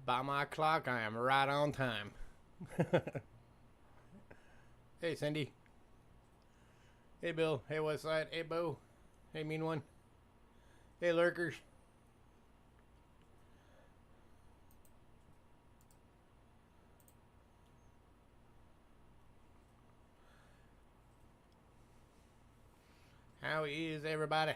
By my clock, I am right on time. Hey, Cindy. Hey, Bill. Hey, Westside. Hey, Bo. Hey, Mean One. Hey, Lurkers. How is everybody?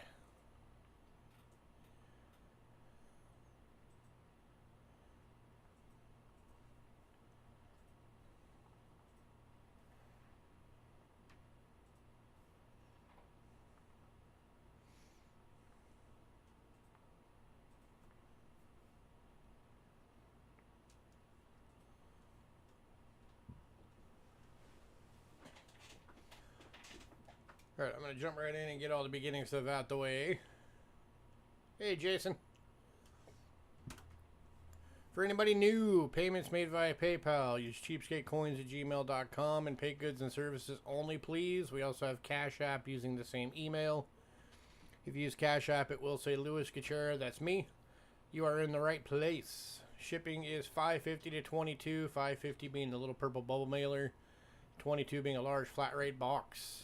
Alright, I'm going to jump right in and get all the beginning stuff out the way. Hey, Jason. For anybody new, payments made via PayPal. Use Cheapskate Coins at gmail.com and pay goods and services only, please. We also have Cash App using the same email. If you use Cash App, it will say Louis Gachera. That's me. You are in the right place. Shipping is $5.50 to $22. $5.50 being the little purple bubble mailer. $22 being a large flat rate box.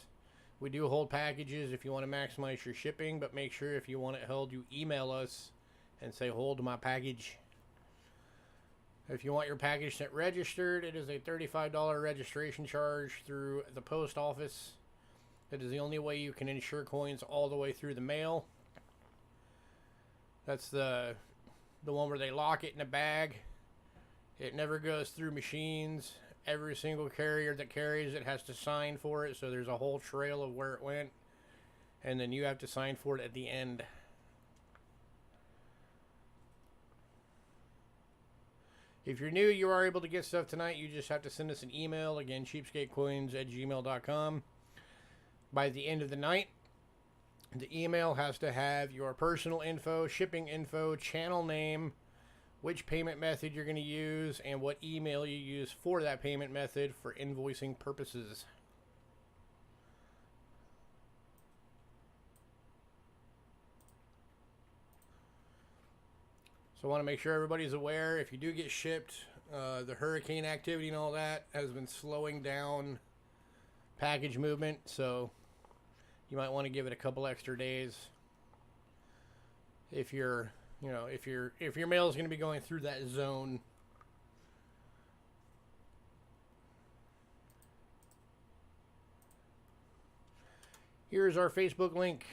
We do hold packages if you want to maximize your shipping, but make sure if you want it held, you email us and say, hold my package. If you want your package sent registered, it is a $35 registration charge through the post office. That is the only way you can insure coins all the way through the mail. That's the one where they lock it in a bag. It never goes through machines. Every single carrier that carries it has to sign for it, so there's a whole trail of where it went. And then you have to sign for it at the end. If you're new, you are able to get stuff tonight. You just have to send us an email. Again, cheapskatecoins at gmail.com. By the end of the night, the email has to have your personal info, shipping info, channel name, which payment method you're going to use, and what email you use for that payment method for invoicing purposes. So I want to make sure everybody's aware, if you do get shipped, the hurricane activity and all that has been slowing down package movement, so you might want to give it a couple extra days if you're, if your mail is going to be going through that zone. Here's our Facebook link.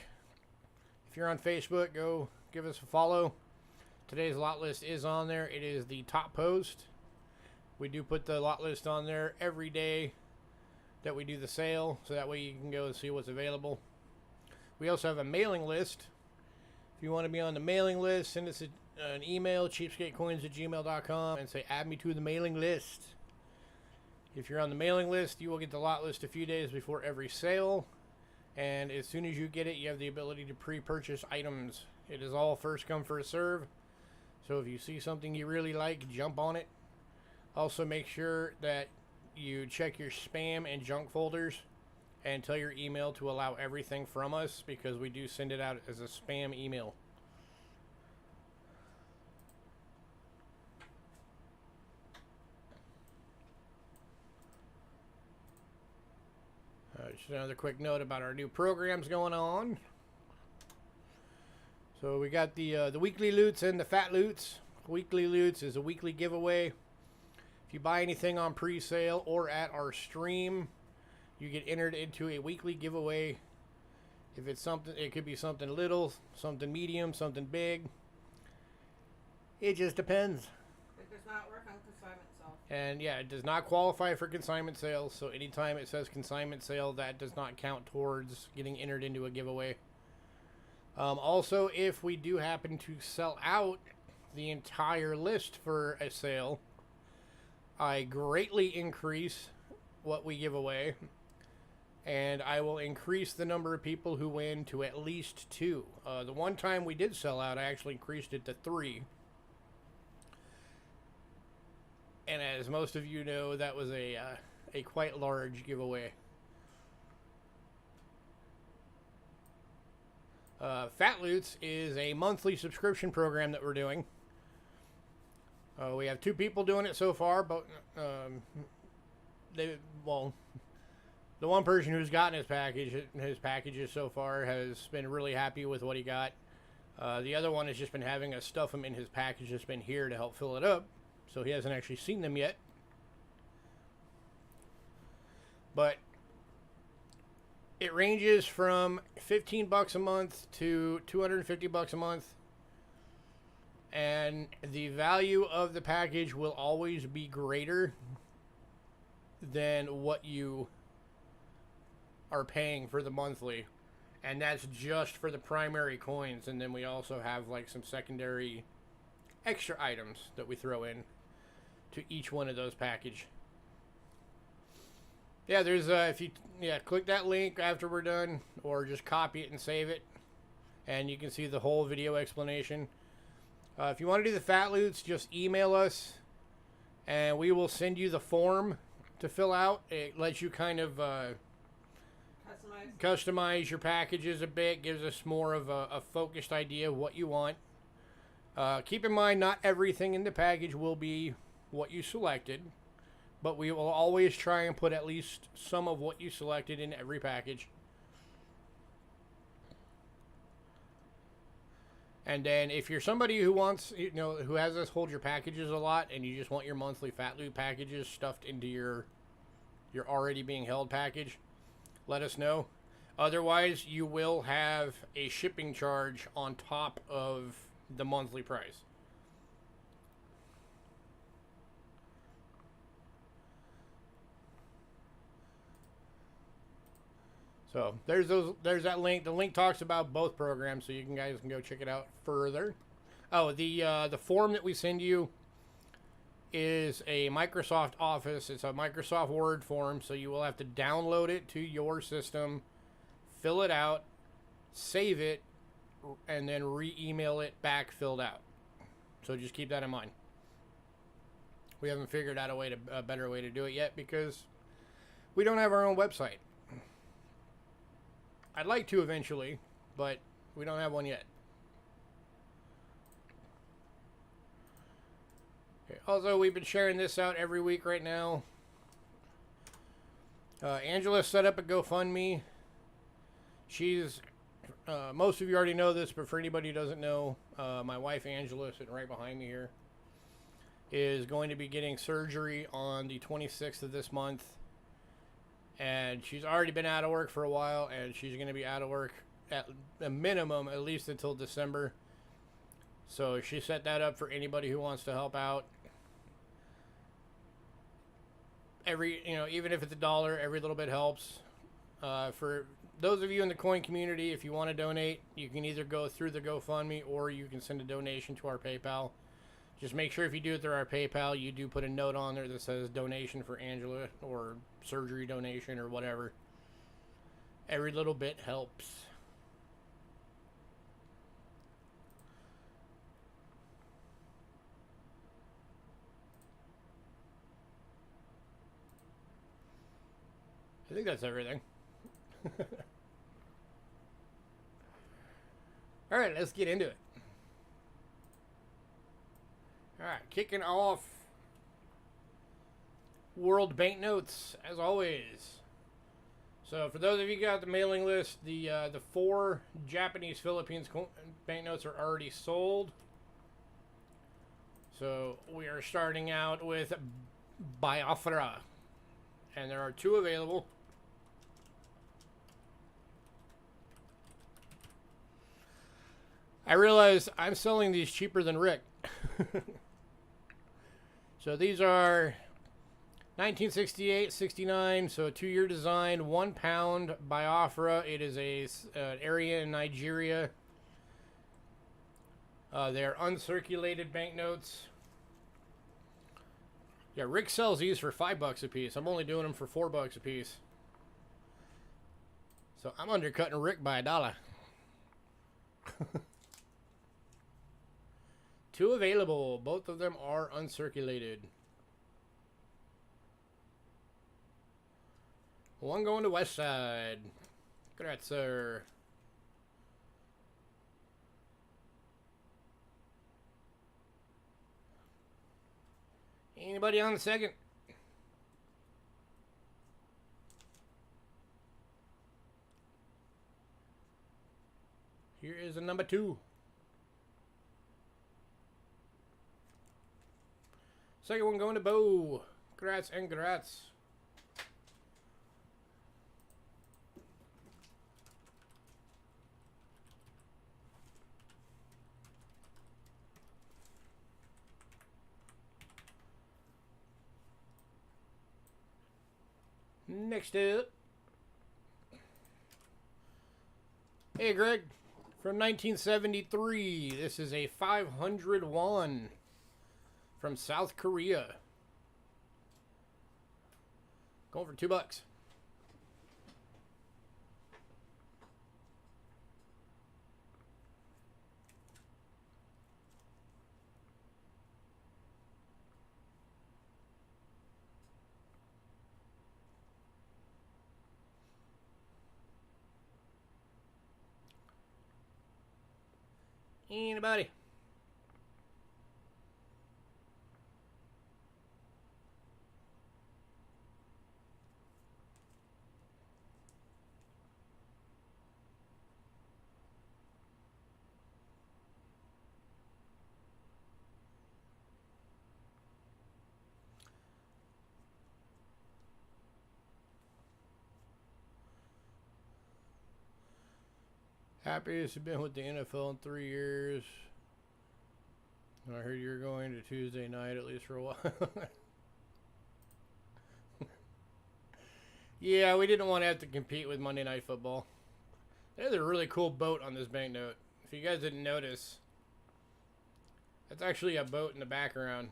If you're on Facebook, go give us a follow. Today's lot list is on there. It is the top post. We do put the lot list on there every day that we do the sale, so that way you can go and see what's available. We also have a mailing list. If you want to be on the mailing list, send us an email, cheapskatecoins at gmail.com, and say, add me to the mailing list. If you're on the mailing list, you will get the lot list a few days before every sale. And as soon as you get it, you have the ability to pre-purchase items. It is all first come, first serve. So if you see something you really like, jump on it. Also make sure that you check your spam and junk folders and tell your email to allow everything from us, because we do send it out as a spam email. Just another quick note about our new programs going on. So we got the weekly loots and the fat loots. Weekly loots is a weekly giveaway. If you buy anything on pre-sale or at our stream, you get entered into a weekly giveaway. If it's something, it could be something little, something medium, something big. It just depends. It does not work on consignment sales. And yeah, it does not qualify for consignment sales. So anytime it says consignment sale, that does not count towards getting entered into a giveaway. Also, if we do happen to sell out the entire list for a sale, I greatly increase what we give away, and I will increase the number of people who win to at least 2. The one time we did sell out, I actually increased it to 3. And as most of you know, that was a quite large giveaway. Fat Loots is a monthly subscription program that we're doing. We have 2 people doing it so far, but well, the one person who's gotten his packages so far has been really happy with what he got. The other one has just been having us stuff them in his package that's been here to help fill it up, so he hasn't actually seen them yet. But it ranges from $15 a month to $250 a month. And the value of the package will always be greater than what you are paying for the monthly. And that's just for the primary coins. And then we also have like some secondary extra items that we throw in to each one of those package. Yeah, there's if you click that link after we're done, or just copy it and save it, and you can see the whole video explanation. If you want to do the fat loots, just email us, and we will send you the form to fill out. It lets you kind of customize your packages a bit, gives us more of a focused idea of what you want. Keep in mind, not everything in the package will be what you selected, but we will always try and put at least some of what you selected in every package. And then if you're somebody who wants, who has us hold your packages a lot, and you just want your monthly fat loot packages stuffed into your already being held package, let us know. Otherwise, you will have a shipping charge on top of the monthly price. So there's that link. The link talks about both programs, so you guys can go check it out further. Oh, the form that we send you is a Microsoft Office. It's a Microsoft Word form, so you will have to download it to your system, fill it out, save it, and then re-email it back filled out. So just keep that in mind. We haven't figured out a better way to do it yet because we don't have our own website. I'd like to eventually, but we don't have one yet. Okay. Also, we've been sharing this out every week right now. Angela set up a GoFundMe. She's, most of you already know this, but for anybody who doesn't know, my wife Angela, sitting right behind me here, is going to be getting surgery on the 26th of this month. And she's already been out of work for a while, and she's going to be out of work at a minimum, at least until December. So she set that up for anybody who wants to help out. Even if it's $1, every little bit helps. For those of you in the coin community, if you want to donate, you can either go through the GoFundMe or you can send a donation to our PayPal. Just make sure if you do it through our PayPal, you do put a note on there that says donation for Angela or surgery donation or whatever. Every little bit helps. I think that's everything. All right, let's get into it. All right, kicking off World Banknotes, as always. So, for those of you who got the mailing list, the 4 Japanese Philippines banknotes are already sold. So, we are starting out with Biafra. And there are 2 available. I realize I'm selling these cheaper than Rick. So these are 1968, 69, so a 2-year design, 1 pound Biafra. It is an area in Nigeria. They're uncirculated banknotes. Yeah, Rick sells these for $5 a piece. I'm only doing them for $4 a piece. So I'm undercutting Rick by $1. 2 available. Both of them are uncirculated. 1 going to West Side. Congrats, sir. Anybody on the second? Here is a number 2. Second one going to Bo. Congrats and congrats. Next up. Hey Greg, from 1973, this is a 501 from South Korea. Going for $2. Anybody? Happiest you've been with the NFL in 3 years. I heard you're going to Tuesday night at least for a while. Yeah, we didn't want to have to compete with Monday Night Football. There's a really cool boat on this banknote. If you guys didn't notice, that's actually a boat in the background.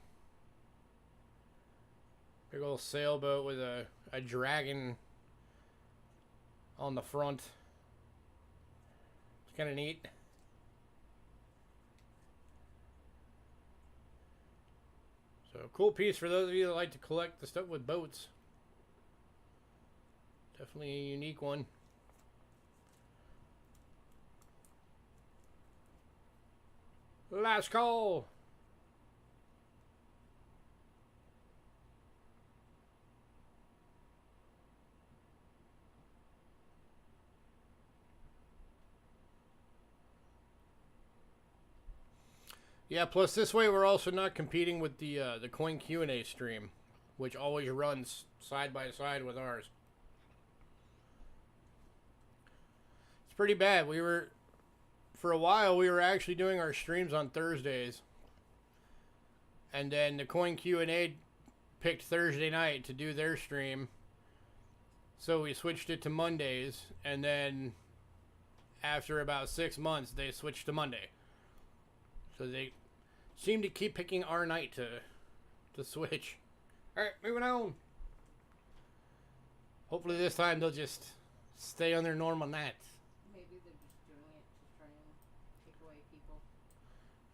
Big old sailboat with a dragon on the front. It's kind of neat. So, cool piece for those of you that like to collect the stuff with boats. Definitely a unique one. Last call. Yeah, plus this way we're also not competing with the coin Q&A stream, which always runs side by side with ours. It's pretty bad. For a while we were actually doing our streams on Thursdays, and then the coin Q&A picked Thursday night to do their stream, so we switched it to Mondays, and then after about 6 months they switched to Monday. So they seem to keep picking our night to switch. Alright, moving on. Hopefully this time they'll just stay on their normal nights. Maybe they're just doing it to try and take away people.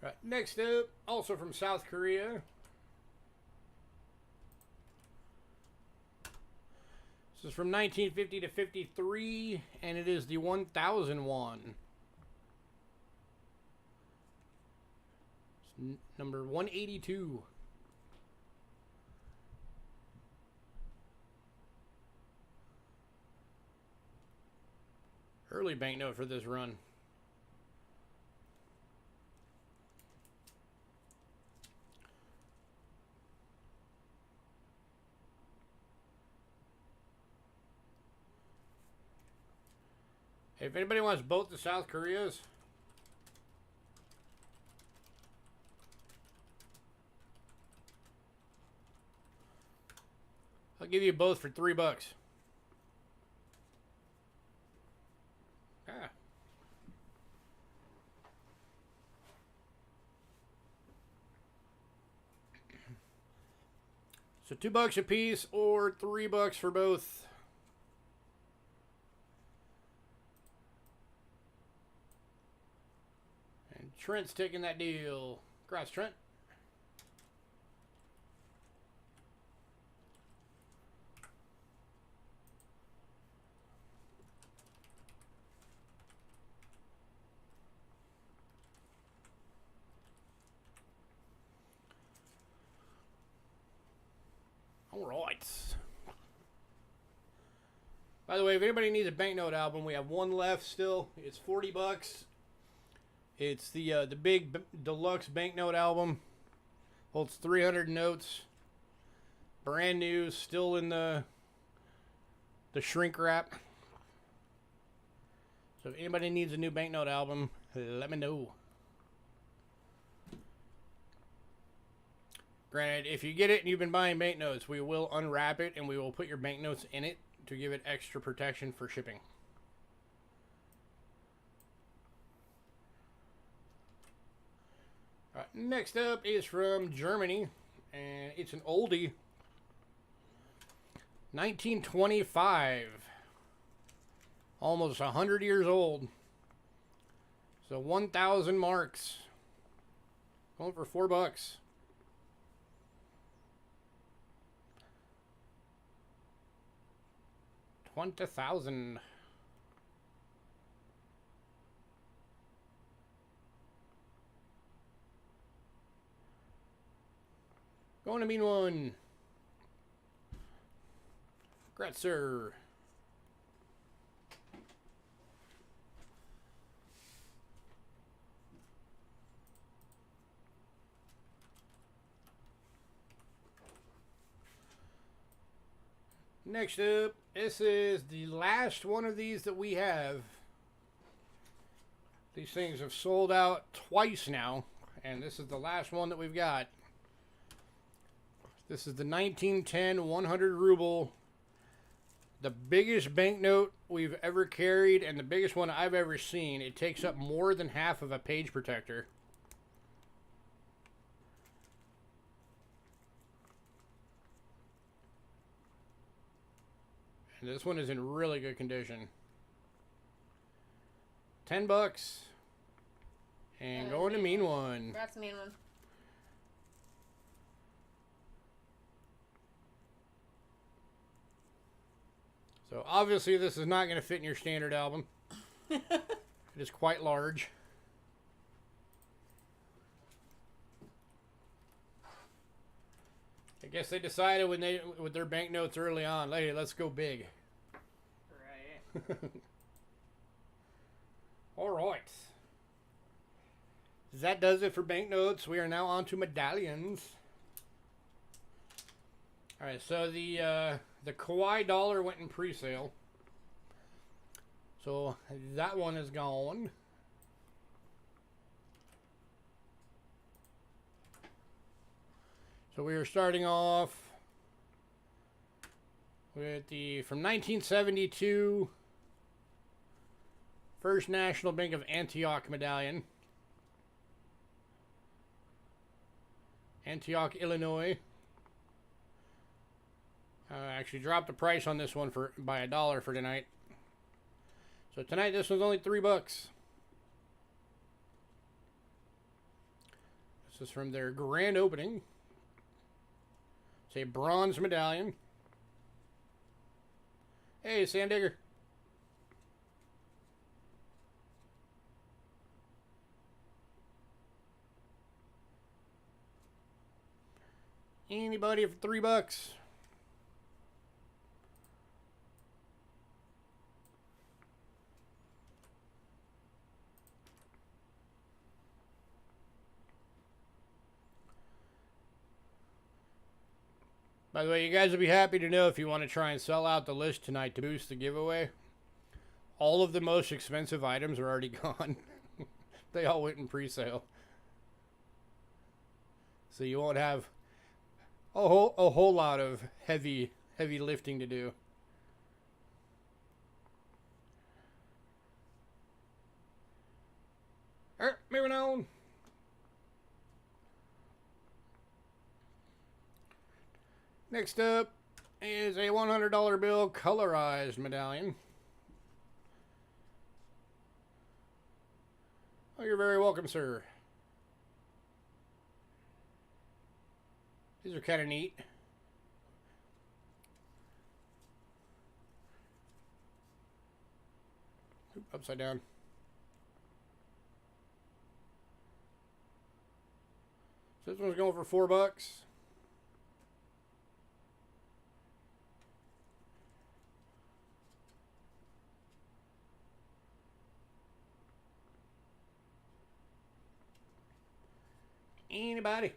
Right, next up, also from South Korea. This is from 1950 to 53, and it is the 1000 won. Number 182. Early banknote for this run. Hey, if anybody wants both the South Koreas, I'll give you both for $3. Ah. So $2 a piece or $3 for both. And Trent's taking that deal. Congrats, Trent. right. By the way, if anybody needs a banknote album, we have one left still. It's $40. It's the big deluxe banknote album. Holds 300 notes. Brand new, still in the shrink wrap. So if anybody needs a new banknote album, let me know. Granted, if you get it and you've been buying banknotes, we will unwrap it and we will put your banknotes in it to give it extra protection for shipping. All right, next up is from Germany, and it's an oldie. 1925. Almost 100 years old. So 1,000 marks. Going for $4. $20,000. Going to mean one. Congrats, sir. Next up, this is the last one of these that we have. These things have sold out twice now, and this is the last one that we've got. This is the 1910 100 ruble. The biggest banknote we've ever carried and the biggest one I've ever seen. It takes up more than half of a page protector. And this one is in really good condition. $10. And going to mean one. That's a mean one. So obviously this is not going to fit in your standard album. It is quite large. I guess they decided with their banknotes early on, hey, let's go big. Right. All right. That does it for banknotes. We are now on to medallions. All right, so the Kauai dollar went in pre-sale. So that one is gone. So we are starting off with the from 1972 First National Bank of Antioch medallion. Antioch, Illinois. Actually dropped the price on this one by $1 for tonight. So tonight this one's only $3. This is from their grand opening. It's a bronze medallion. Hey, Sandigger. Anybody for $3? By the way, you guys will be happy to know if you want to try and sell out the list tonight to boost the giveaway. All of the most expensive items are already gone. They all went in pre-sale. So you won't have a whole lot of heavy lifting to do. Alright, moving on. Next up is a $100 bill colorized medallion. Oh, you're very welcome, sir. These are kind of neat. Oop, upside down. So this one's going for $4. Anybody?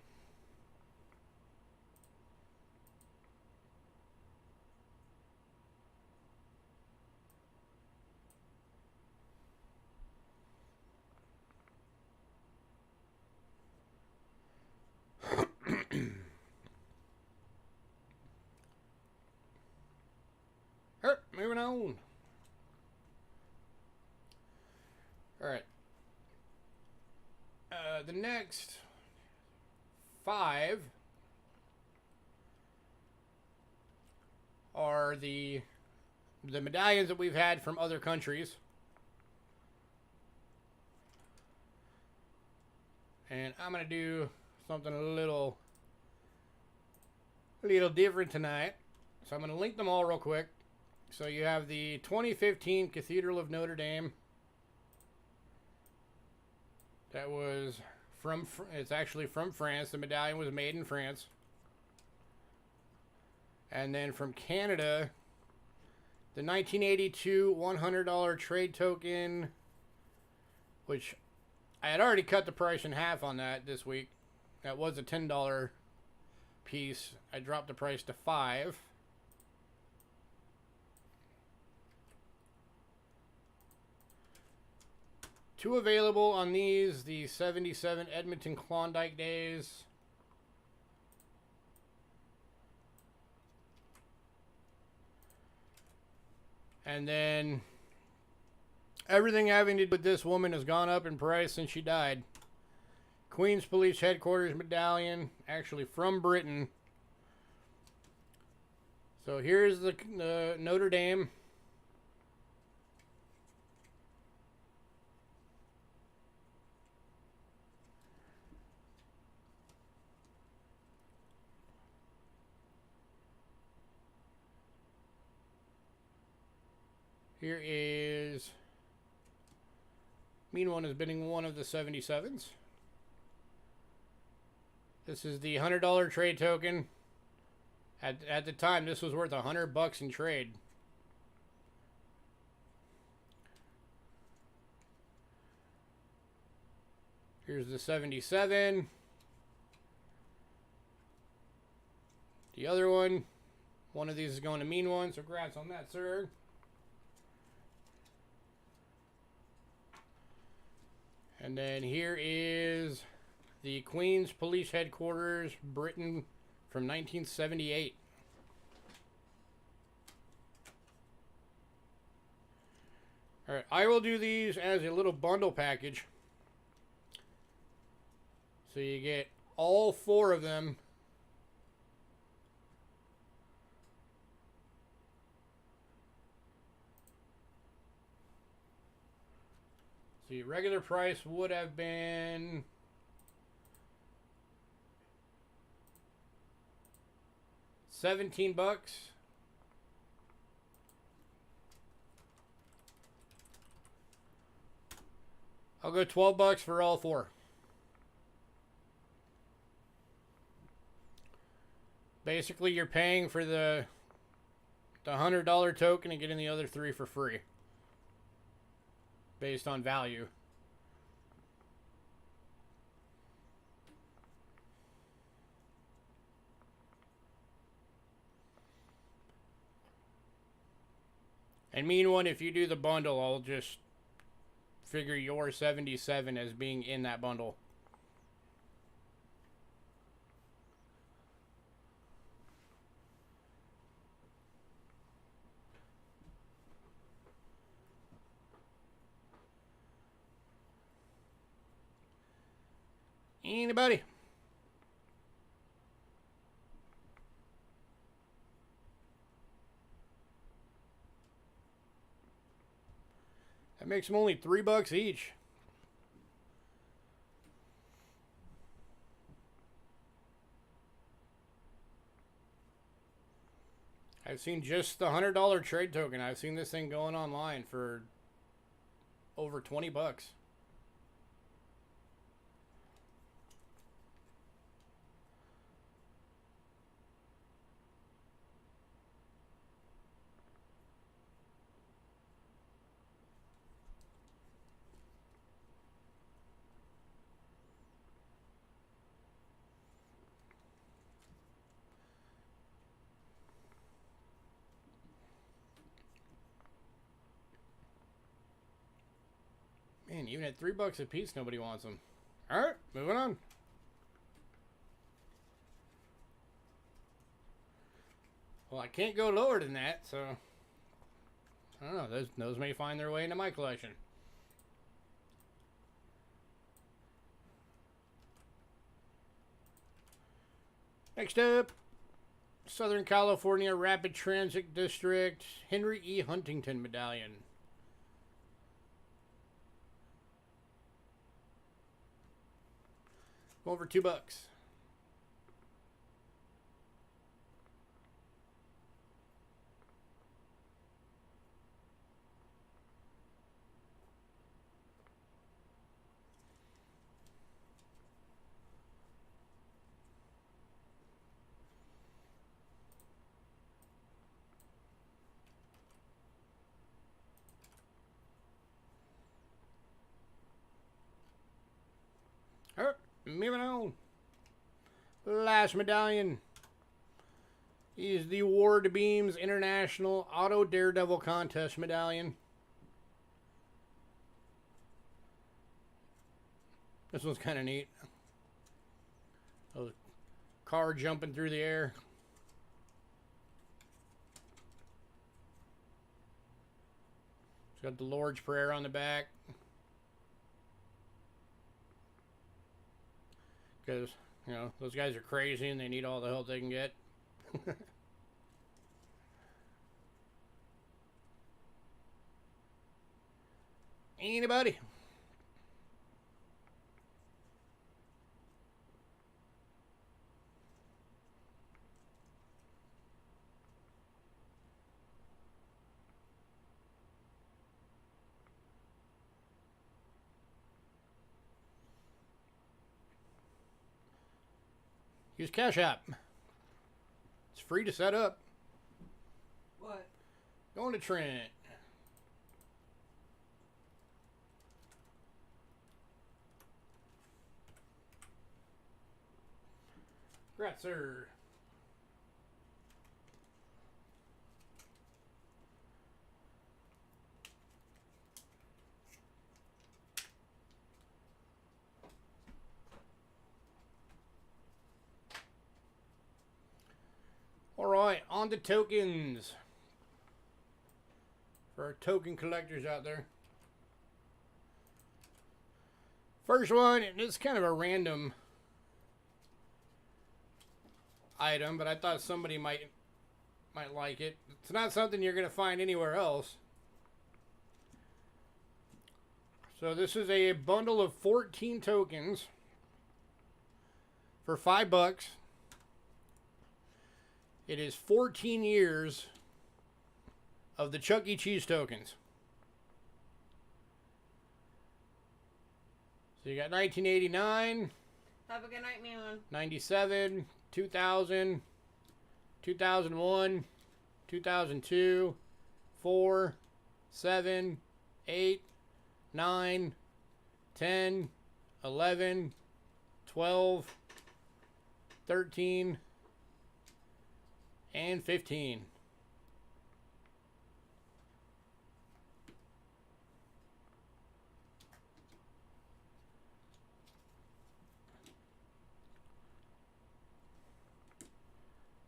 Moving on. Alright. The next 5 are the medallions that we've had from other countries. And I'm going to do something a little different tonight. So I'm going to link them all real quick. So you have the 2015 Cathedral of Notre Dame. That was it's actually from France. The medallion was made in France. And then from Canada, the 1982 $100 trade token, which I had already cut the price in half on that this week. That was a $10 piece. I dropped the price to $5. Two available on these, the 77 Edmonton Klondike Days. And then everything having to do with this woman has gone up in price since she died. Queen's Police Headquarters medallion, actually from Britain. So here's the Notre Dame. Here is Mean One is bidding one of the 77s. This is the $100 trade token. At the time, this was worth $100 in trade. Here's the 77. The other one of these is going to Mean One, so congrats on that, sir. And then here is the Queen's Police Headquarters, Britain, from 1978. Alright, I will do these as a little bundle package. So you get all 4 of them. So your regular price would have been $17. I'll go $12 for all 4. Basically, you're paying for the $100 token and getting the other 3 for free. Based on value. And Mean One, if you do the bundle, I'll just figure your 77 as being in that bundle. Anybody? That makes them only $3 each. I've seen just the $100 trade token. I've seen this thing going online for over $20. Even at $3 a piece, nobody wants them. Alright, moving on. Well, I can't go lower than that, so I don't know. Those may find their way into my collection. Next up, Southern California Rapid Transit District, Henry E. Huntington Medallion. Going for $2. Alright, moving on. Last medallion is the Ward Beams International Auto Daredevil Contest Medallion. This one's kind of neat. A car jumping through the air. It's got the Lord's Prayer on the back. Because, you know, those guys are crazy and they need all the help they can get. Anybody? Use Cash App. It's free to set up. What? Going to Trent. Congrats, sir. Alright, on to tokens. For our token collectors out there. First one, it's kind of a random item, but I thought somebody might like it. It's not something you're going to find anywhere else. So this is a bundle of 14 tokens for $5. It is 14 years of the Chuck E. Cheese tokens. So you got 1989. Have a good night, man. 97, 2000, 2001, 2002, 4, 7, 8, 9, 10, 11, 12, 13, and 15.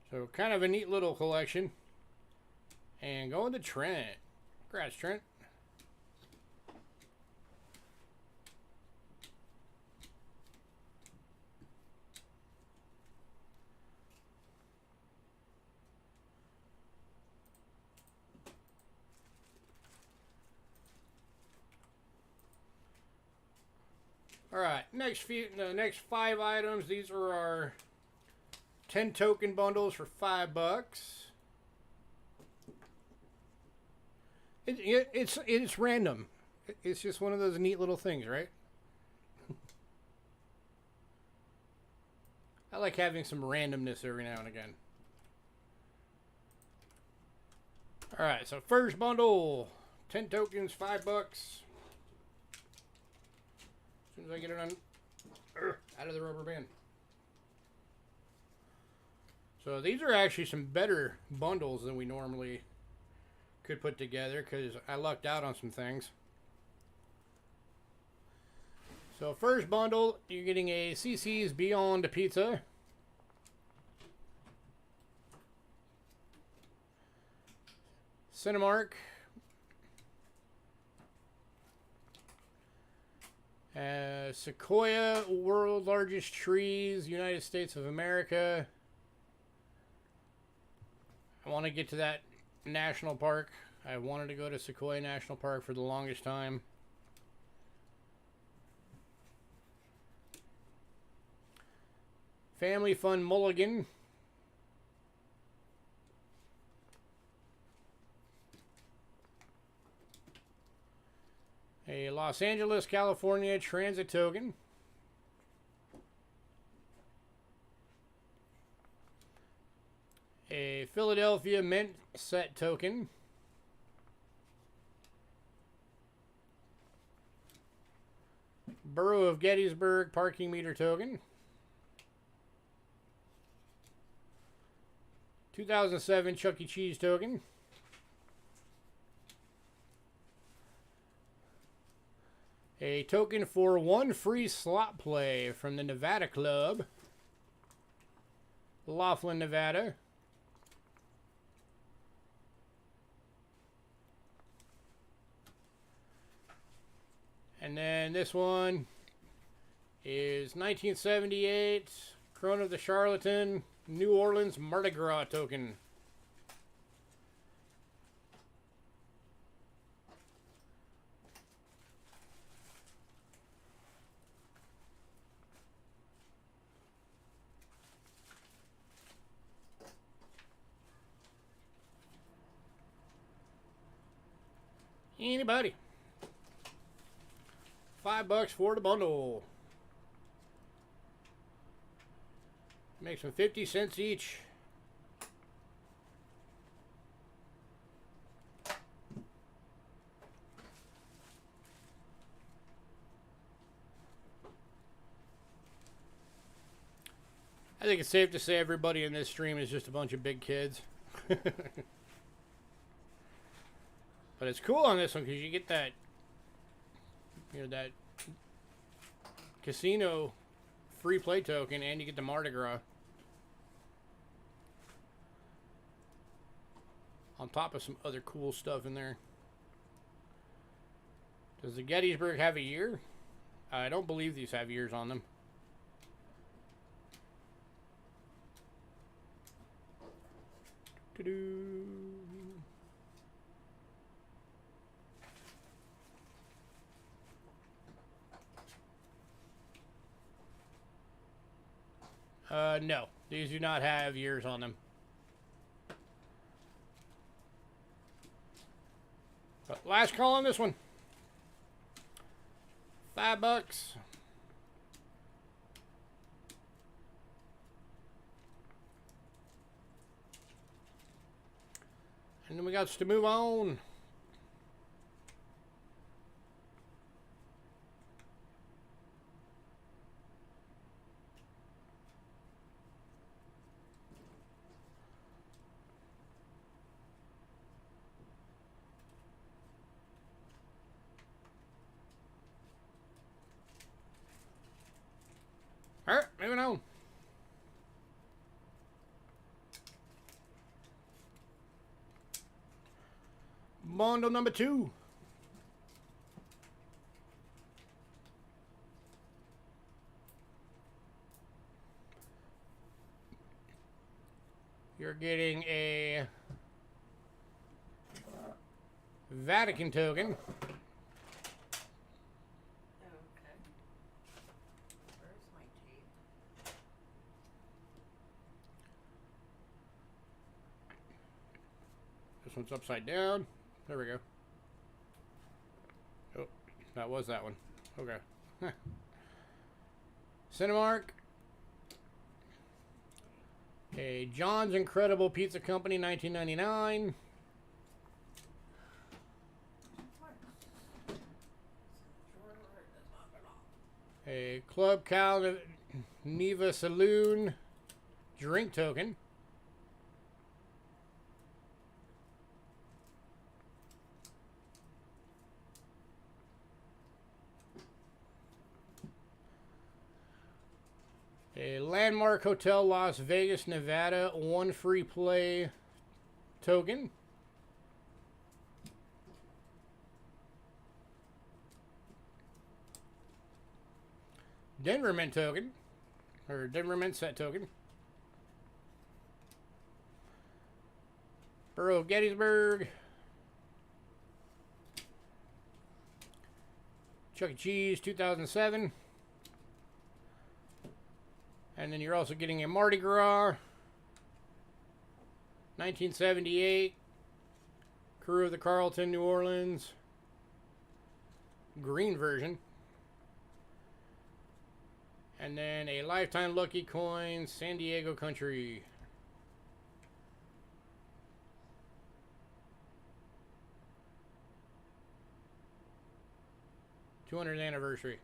So kind of a neat little collection. And going to Trent. Congrats, Trent. All right, the next 5 items. These are our 10 token bundles for $5. It's random. It's just one of those neat little things, right? I like having some randomness every now and again. All right, so first bundle, 10 tokens, $5. As soon as I get it out of the rubber band. So these are actually some better bundles than we normally could put together because I lucked out on some things. So first bundle, you're getting a CC's Beyond Pizza. Cinemark. Sequoia, world largest trees, United States of America. I want to get to that national park. I wanted to go to Sequoia National Park for the longest time. Family Fun Mulligan. A Los Angeles, California transit token. A Philadelphia Mint set token. Borough of Gettysburg parking meter token. 2007 Chuck E. Cheese token. A token for one free slot play from the Nevada Club. Laughlin, Nevada. And then this one is 1978 Crown of the Charlatan New Orleans Mardi Gras token. Anybody? $5 for the bundle. Makes them 50 cents each. I think it's safe to say everybody in this stream is just a bunch of big kids. But it's cool on this one because you get that, you know, that casino free play token, and you get the Mardi Gras on top of some other cool stuff in there. Does the Gettysburg have a year? I don't believe these have years on them. No, these do not have years on them. But last call on this one. $5. And then we got to move on. All right, moving on. Bundle number 2. You're getting a Vatican token. Okay. Where's my tape? This one's upside down. There we go. Oh, that was that one. Okay. Cinemark. A John's Incredible Pizza Company, 1999. A Club Cal Neva Saloon drink token. Landmark Hotel, Las Vegas, Nevada. 1 free play token. Denver Mint token. Or Denver Mint set token. Borough of Gettysburg. Chuck E. Cheese 2007. And then you're also getting a Mardi Gras 1978. Crew of the Carlton, New Orleans. Green version. And then a Lifetime Lucky Coin, San Diego Country. #200th anniversary.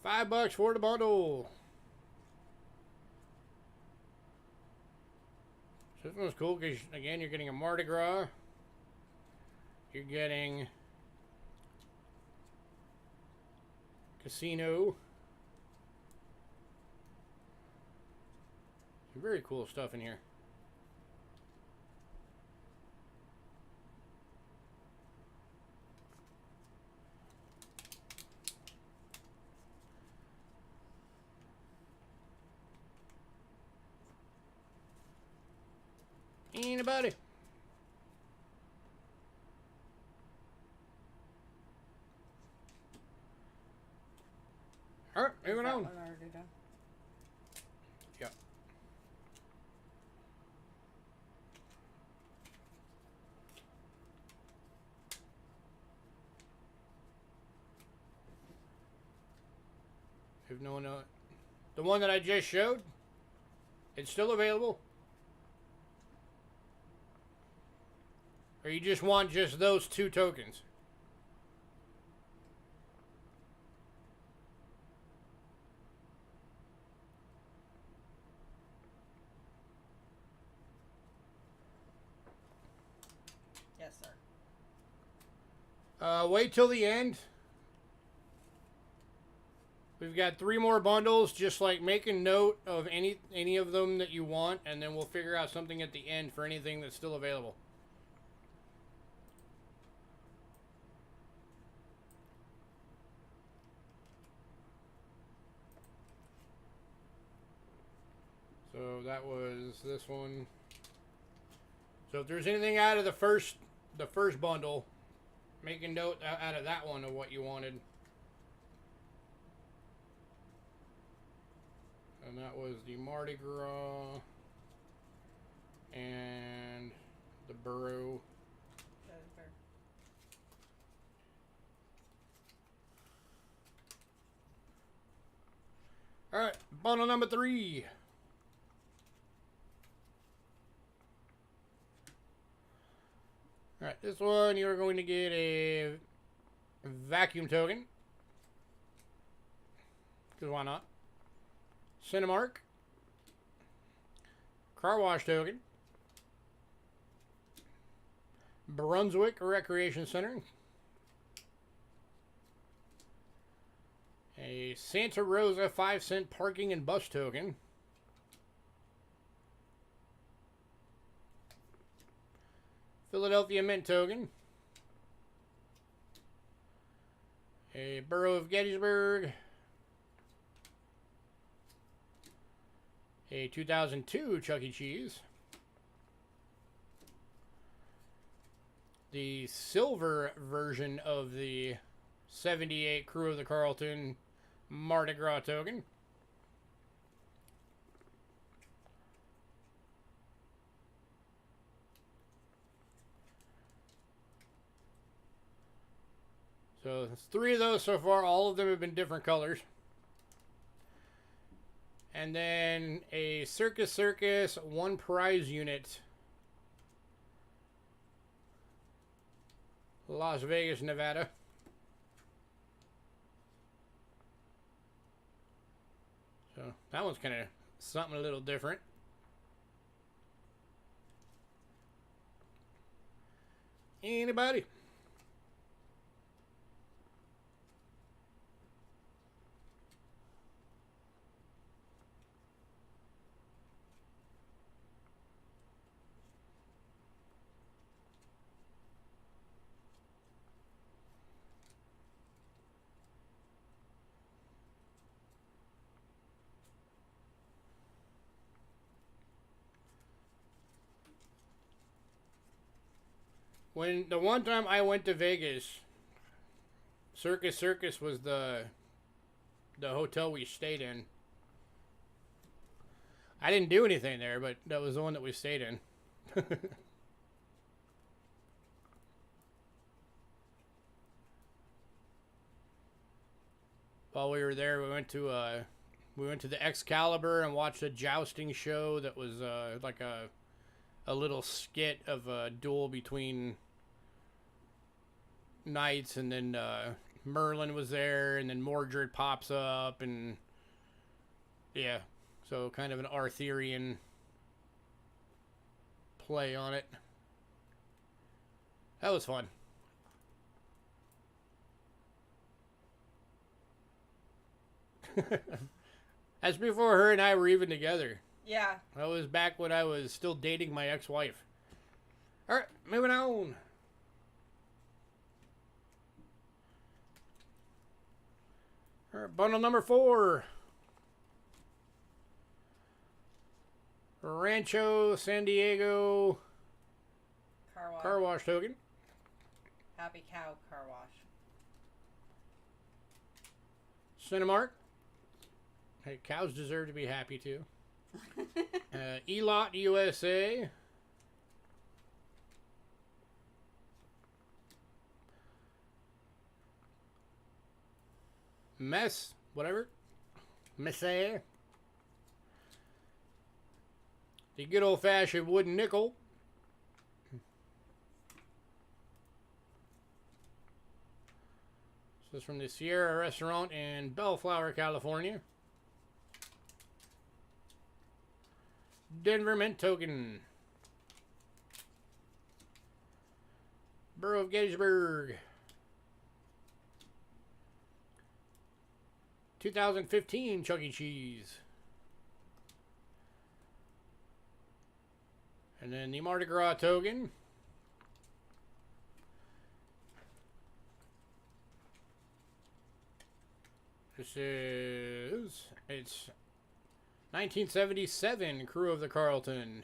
$5 for the bundle. So this one's cool because, again, you're getting a Mardi Gras. You're getting Casino. Some very cool stuff in here. Anybody? All right, moving on. One already done? Yep. If no one knows, the one that I just showed, it's still available. Or you just want just those 2 tokens? Yes, sir. Wait till the end. We've got 3 more bundles. Just like make a note of any of them that you want, and then we'll figure out something at the end for anything that's still available. So that was this one. So if there's anything out of the first bundle, make a note out of that one of what you wanted. And that was the Mardi Gras and the Borough. That is fair. All right, bundle number 3. All right, this one you're going to get a vacuum token. Because why not? Cinemark. Car wash token. Brunswick Recreation Center. A Santa Rosa 5-cent parking and bus token. Philadelphia Mint token. A Borough of Gettysburg. A 2002 Chuck E. Cheese. The silver version of the 78 Crew of the Carlton Mardi Gras token. So it's 3 of those so far. All of them have been different colors. And then a Circus Circus 1 prize unit. Las Vegas, Nevada. So that one's kind of something a little different. Anybody? When the one time I went to Vegas, Circus was the hotel we stayed in. I didn't do anything there, but that was the one that we stayed in. While we were there, we went to the Excalibur and watched a jousting show that was like a little skit of a duel between knights, and then Merlin was there, and then Mordred pops up, and yeah, so kind of an Arthurian play on it. That was fun. That's before her and I were even together. Yeah. That was back when I was still dating my ex-wife. Alright, moving on. Alright, bundle number 4. Rancho San Diego car wash token. Happy Cow car wash. Cinemark. Hey, cows deserve to be happy too. Elot USA. Mess, whatever. Messiah. The good old-fashioned wooden nickel. This is from the Sierra Restaurant in Bellflower, California. Denver Mint token. Borough of Gettysburg. 2015 Chuck E. Cheese. And then the Mardi Gras token. It's 1977 Crew of the Carlton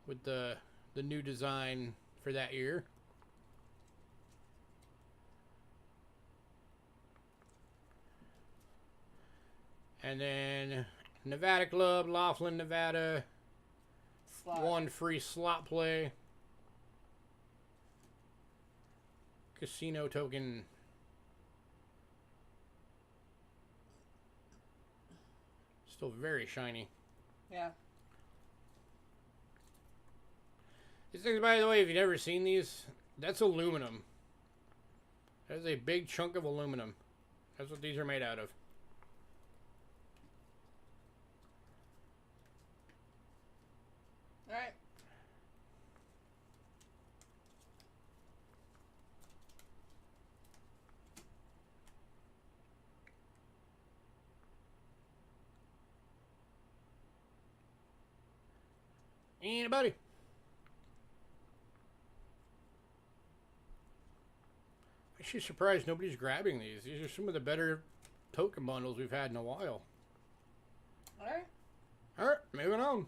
with the new design for that year. And then Nevada Club, Laughlin, Nevada. Slot. 1 free slot play. Casino token. Still very shiny. Yeah. These things, by the way, if you've never seen these, that's aluminum. That is a big chunk of aluminum. That's what these are made out of. All right. Anybody? Actually surprised nobody's grabbing these. These are some of the better token bundles we've had in a while. All right. Alright, moving on.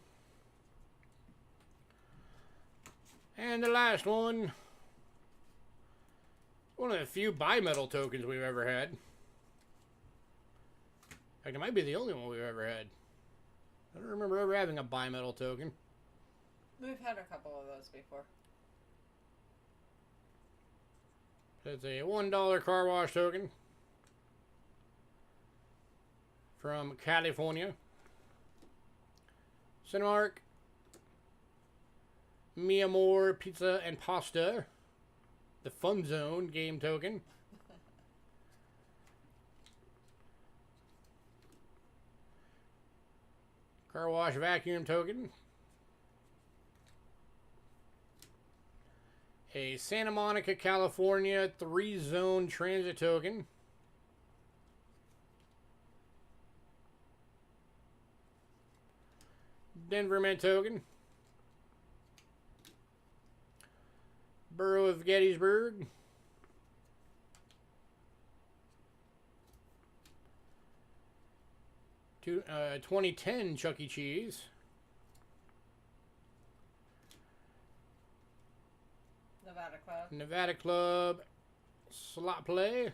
And the last one. One of the few bimetal tokens we've ever had. In fact, it might be the only one we've ever had. I don't remember ever having a bimetal token. We've had a couple of those before. It's a $1 car wash token from California. Cinemark. Mi Amor Pizza and Pasta. The Fun Zone game token. Car wash vacuum token. A Santa Monica, California 3-zone transit token. Denver Mint token. Borough of Gettysburg. To 2010 Chuck E. Cheese. Nevada Club. Nevada Club slot play.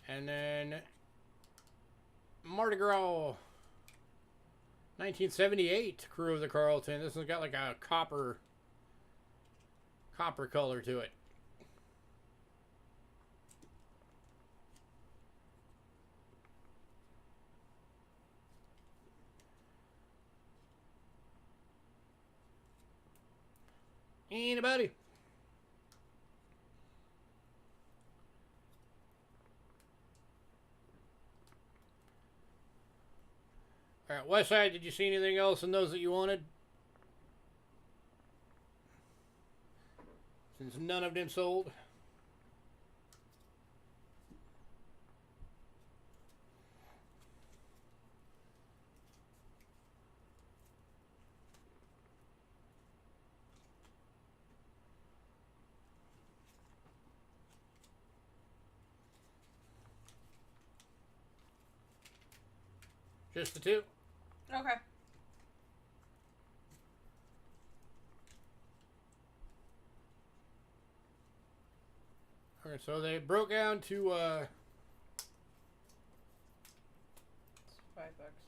And then Mardi Gras 1978 Crew of the Carlton. This one's got like a copper color to it. Anybody? All right, Westside, did you see anything else in those that you wanted? Since none of them sold. Just the two? Okay. Alright, so they broke down to It's $5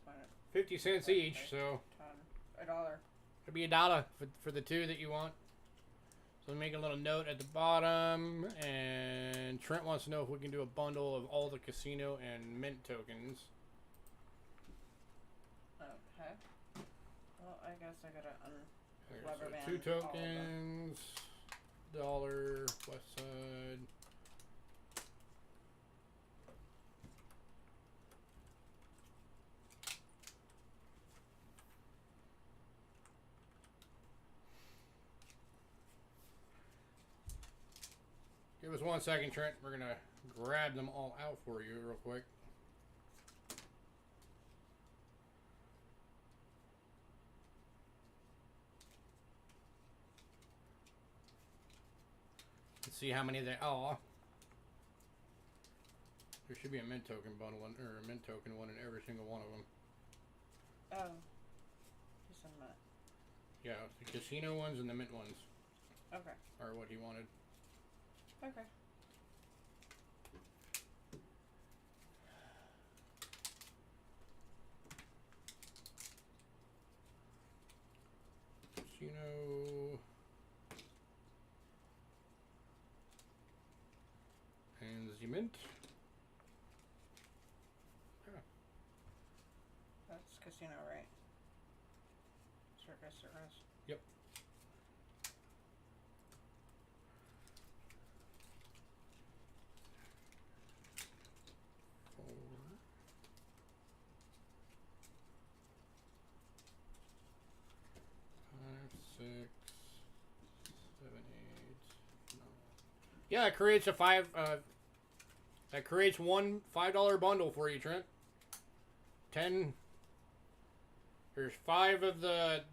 minus 50 cents each, so $10. $1. it'll be $1 for the two that you want. So make a little note at the bottom, and Trent wants to know if we can do a bundle of all the casino and mint tokens. Okay. Well, I guess I gotta There's rubber band two all of them. tokens, dollar, west side. Give us 1 second, Trent. We're gonna grab them all out for you real quick. Let's see how many there are. There should be a mint token bundle or a mint token one in every single one of them. Oh. Just a minute. Yeah, the casino ones and the mint ones Okay. are what he wanted. Okay. Casino and the mint. Yeah. That's casino, right? Circus. Yep. Yeah, it creates a that creates one $5 bundle for you, Trent. 10. There's 5 of the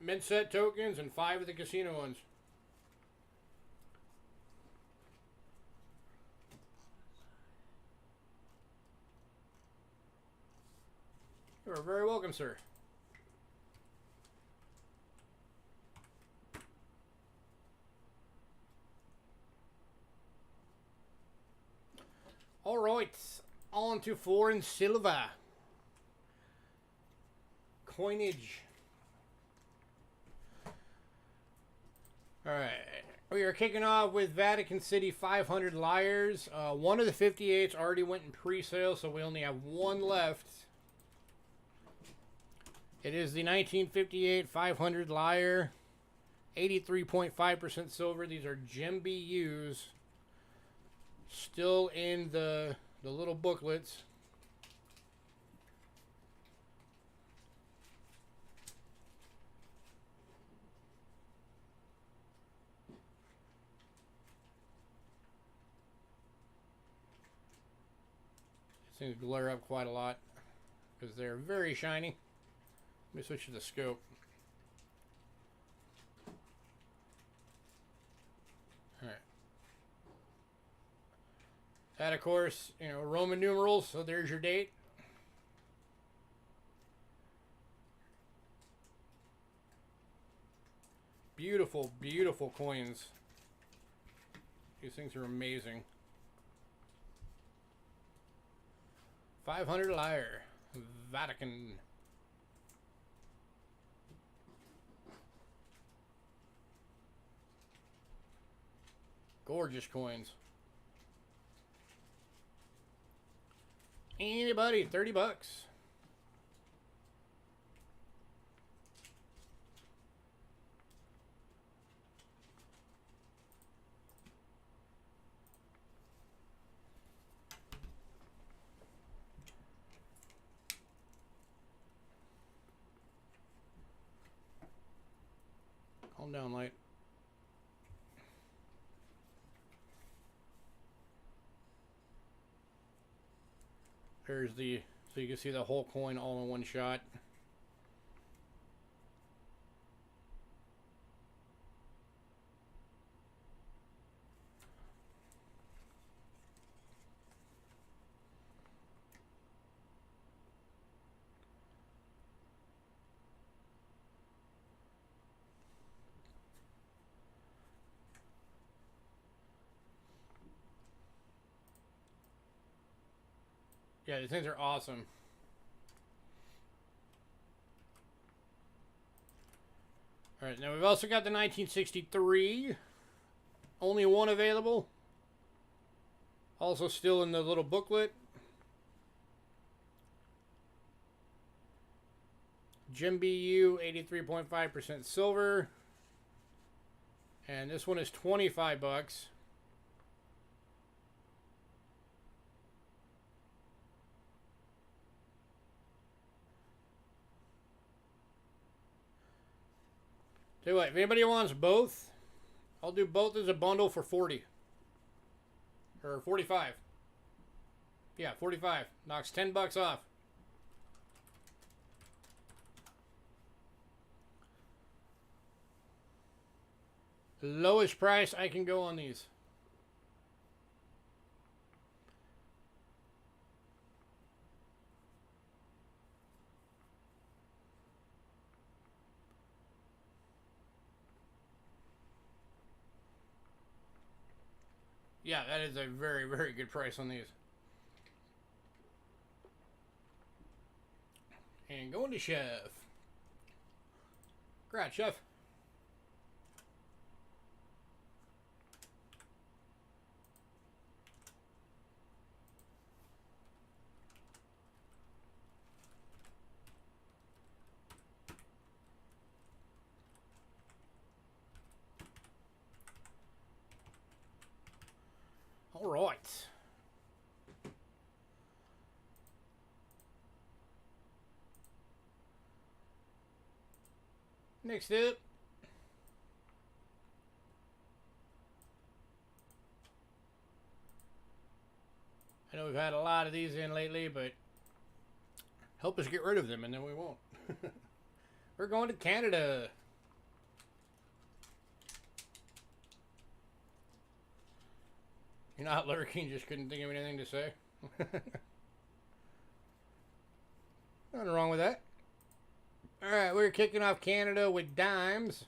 mint set tokens and 5 of the casino ones. You are very welcome, sir. All right, on to foreign silver. Coinage. All right, we are kicking off with Vatican City 500 Liars. One of the 58s already went in pre-sale, so we only have one left. It is the 1958 500 Liar, 83.5% silver. These are gem BUs. Still in the little booklets. These things glare up quite a lot because they're very shiny. Let me switch to the scope. Alright. That, of course, you know, Roman numerals, so there's your date. Beautiful, beautiful coins. These things are amazing. 500 lyre. Vatican. Gorgeous coins. Anybody, 30 bucks. Calm down, light. There's the, so you can see the whole coin all in one shot. Yeah, these things are awesome. Alright, now we've also got the 1963. Only one available. Also still in the little booklet. Gem BU, 83.5% silver. And this one is 25 bucks. Tell you what, if anybody wants both, I'll do both as a bundle for 40. Or 45. Yeah, 45. Knocks 10 bucks off. Lowest price I can go on these. Yeah, that is a very, very good price on these. And going to Chef. Congrats, Chef. All right. Next up. I know we've had a lot of these in lately, but help us get rid of them and then we won't. We're going to Canada. You're not lurking, just couldn't think of anything to say. Nothing wrong with that. Alright, we're kicking off Canada with dimes.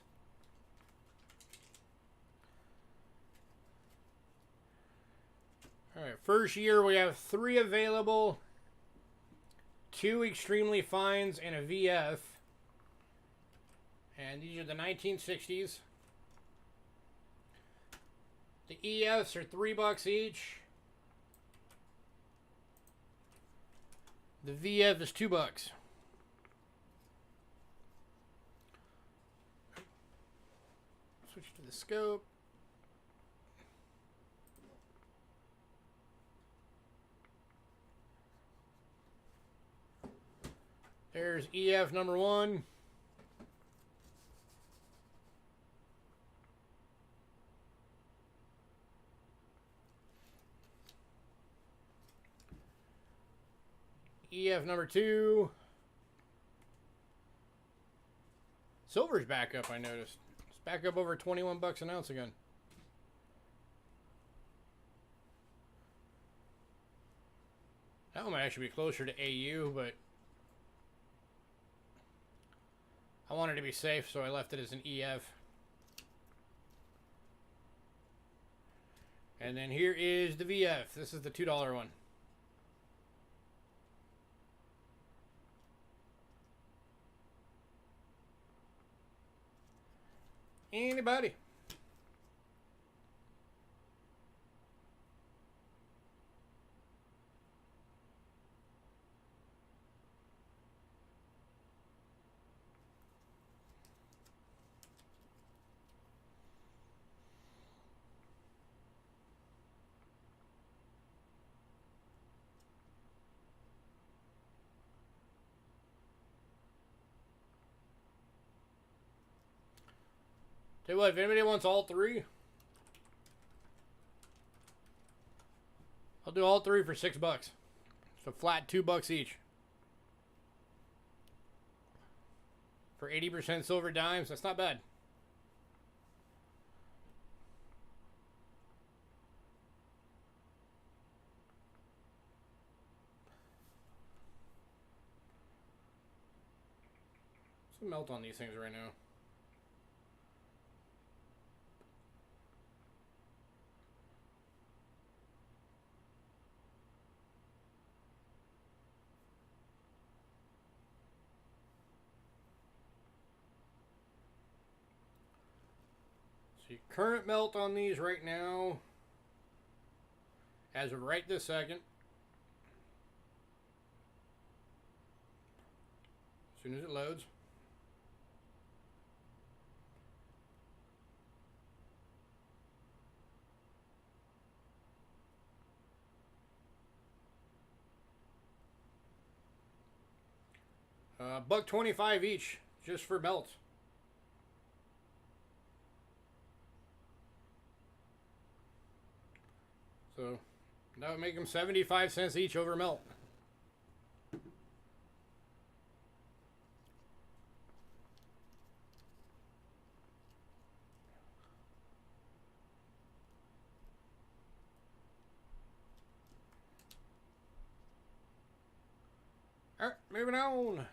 Alright, first year we have 3 available. 2 extremely fines and a VF. And these are the 1960s. The EFs are $3 each. The VF is $2. Switch to the scope. There's EF number 1. EF number 2. Silver's back up, I noticed. It's back up over 21 bucks an ounce again. That one might actually be closer to AU, but I wanted to be safe, so I left it as an EF. And then here is the VF. This is the $2 one. Anybody? Tell you what, if anybody wants all three, I'll do all three for $6. So flat $2 each. For 80% silver dimes, that's not bad. Some melt on these things right now. So current melt on these right now, as of right this second. As soon as it loads. $1.25 each, just for melt. So that would make them 75 cents each over melt. All right, moving on. All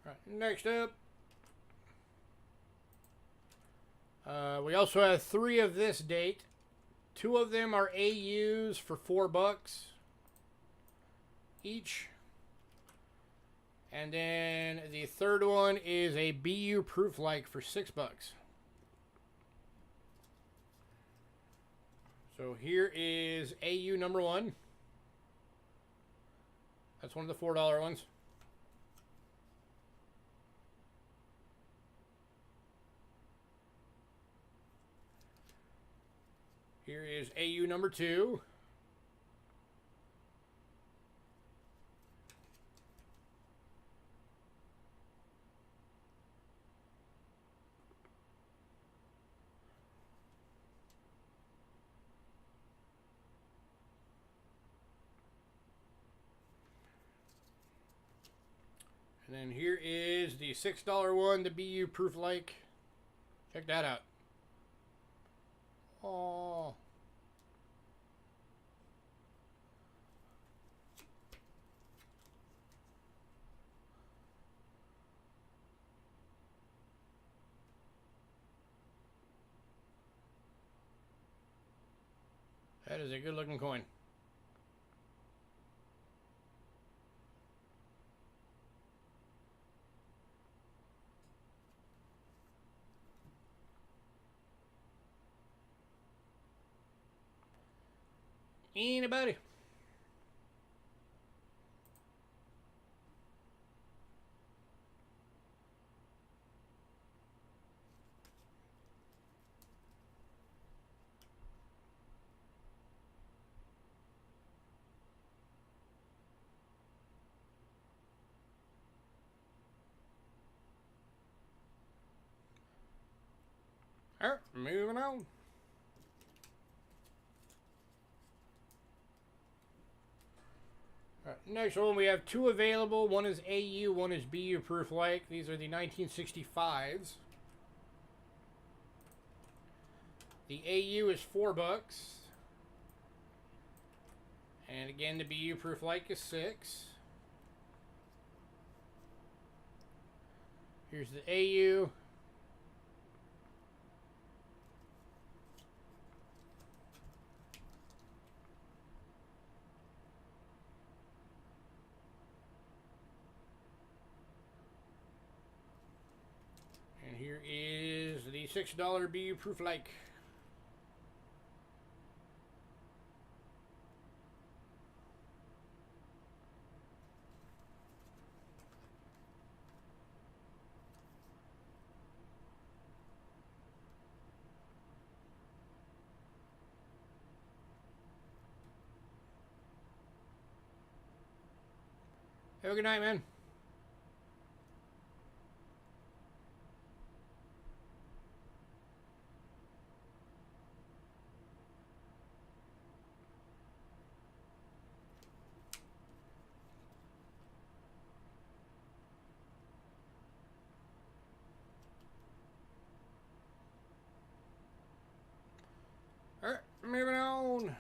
right, next up. We also have 3 of this date. 2 of them are AUs for $4 each. And then the third one is a BU proof like for $6. So here is AU number 1. That's one of the $4 ones. Here is AU number 2. And then here is the $6 one, the BU proof like. Check that out. Oh. That is a good looking coin. Anybody? All right, moving on. All right, next one, we have 2 available. One is AU, one is BU proof like. These are the 1965s. The AU is $4. And again, the BU proof like is $6. Here's the AU. And here is the $6 BU proof like. Have a good night, man. Alright, moving on.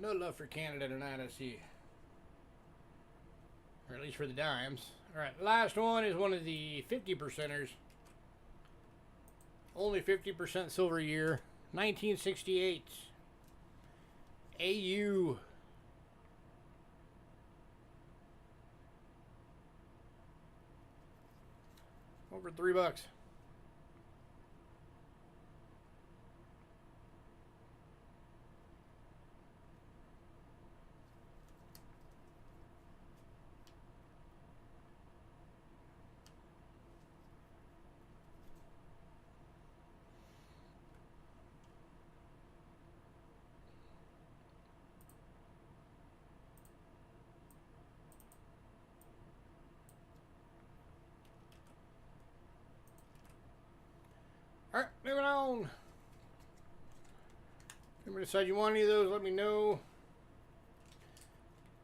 No love for Canada tonight, I see. Or at least for the dimes. Alright, last one is one of the 50%ers. Only 50% silver year. 1968. AU. Over $3. Alright, moving on. If you decide you want any of those, let me know.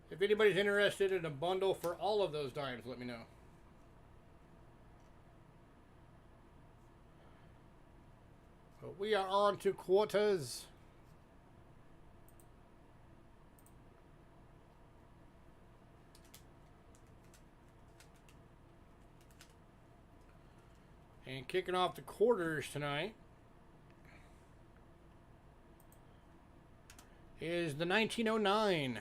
If anybody's interested in a bundle for all of those dimes, let me know. But we are on to quarters. And kicking off the quarters tonight is the 1909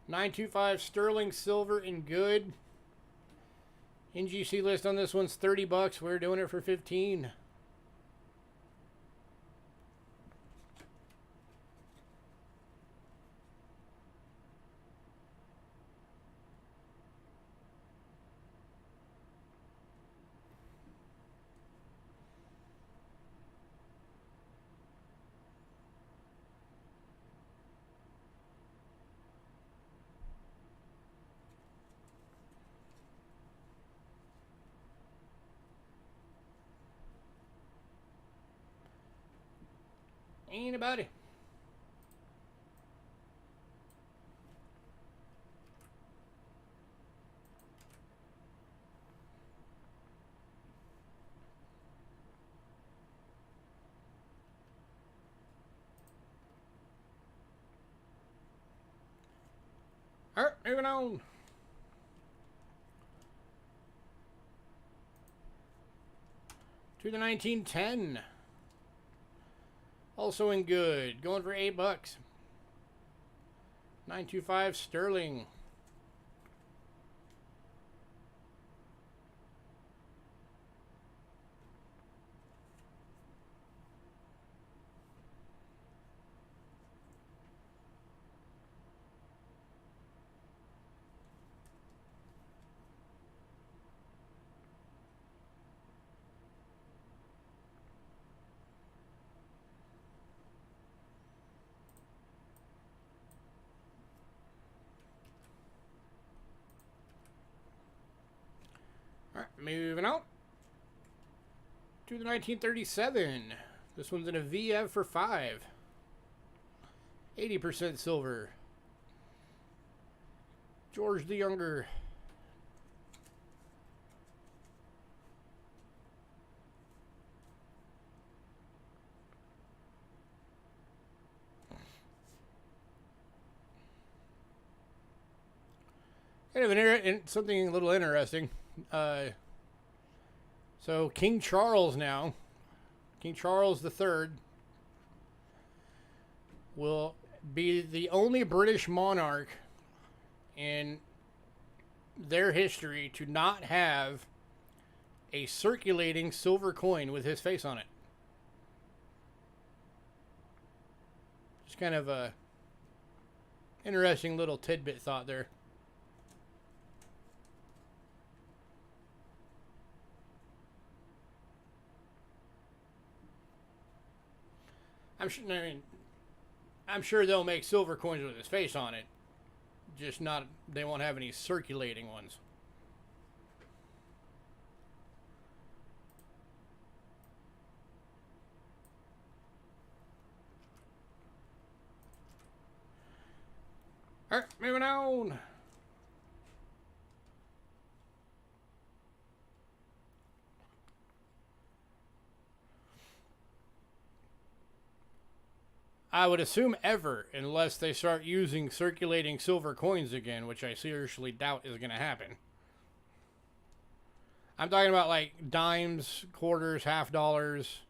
925 sterling silver in good. NGC list on this one's $30. We're doing it for 15. Anybody? All right, moving on. To the 1910. Also in good. Going for $8. 925 sterling. Alright, moving on to the 1937. This one's in a VF for 5. 80% silver. George the Younger. Kind of something a little interesting. So King Charles now, King Charles III, will be the only British monarch in their history to not have a circulating silver coin with his face on it. Just kind of a interesting little tidbit thought there. I'm sure they'll make silver coins with his face on it. Just not, they won't have any circulating ones. All right, moving on. I would assume ever, unless they start using circulating silver coins again, which I seriously doubt is going to happen. I'm talking about like dimes, quarters, half dollars,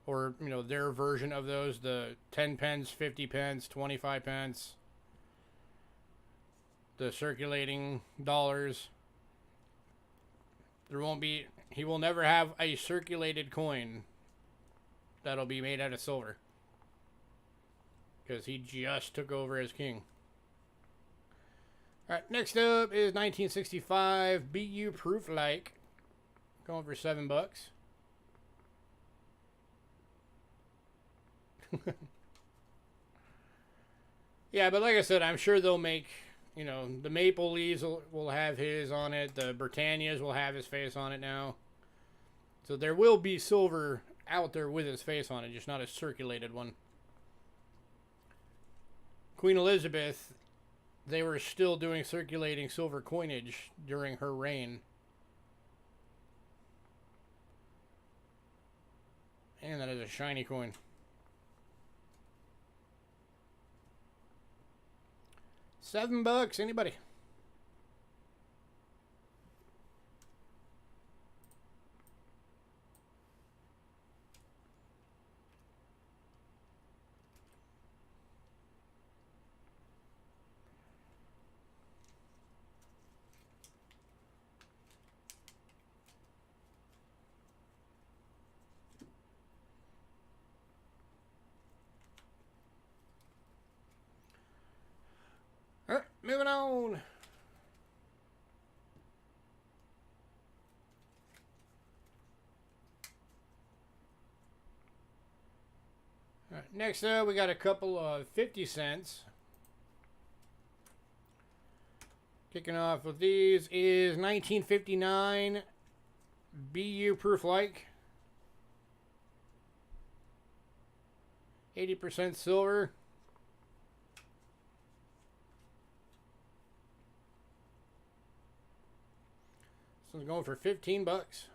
or, you know, their version of those, the 10 pence, 50 pence, 25 pence, the circulating dollars. There won't be, he will never have a circulated coin that'll be made out of silver. Because he just took over as king. Alright, next up is 1965 BU Proof Like. Going for $7. Yeah, but like I said, I'm sure they'll make, you know, the Maple Leaves will have his on it. The Britannias will have his face on it now. So there will be silver out there with his face on it, just not a circulated one. Queen Elizabeth, they were still doing circulating silver coinage during her reign. And that is a shiny coin. $7, anybody? Alright, moving on. Alright, next up, we got a couple of 50 cents. Kicking off with these is 1959 BU Proof Like. 80% silver. This one's going for $15. It's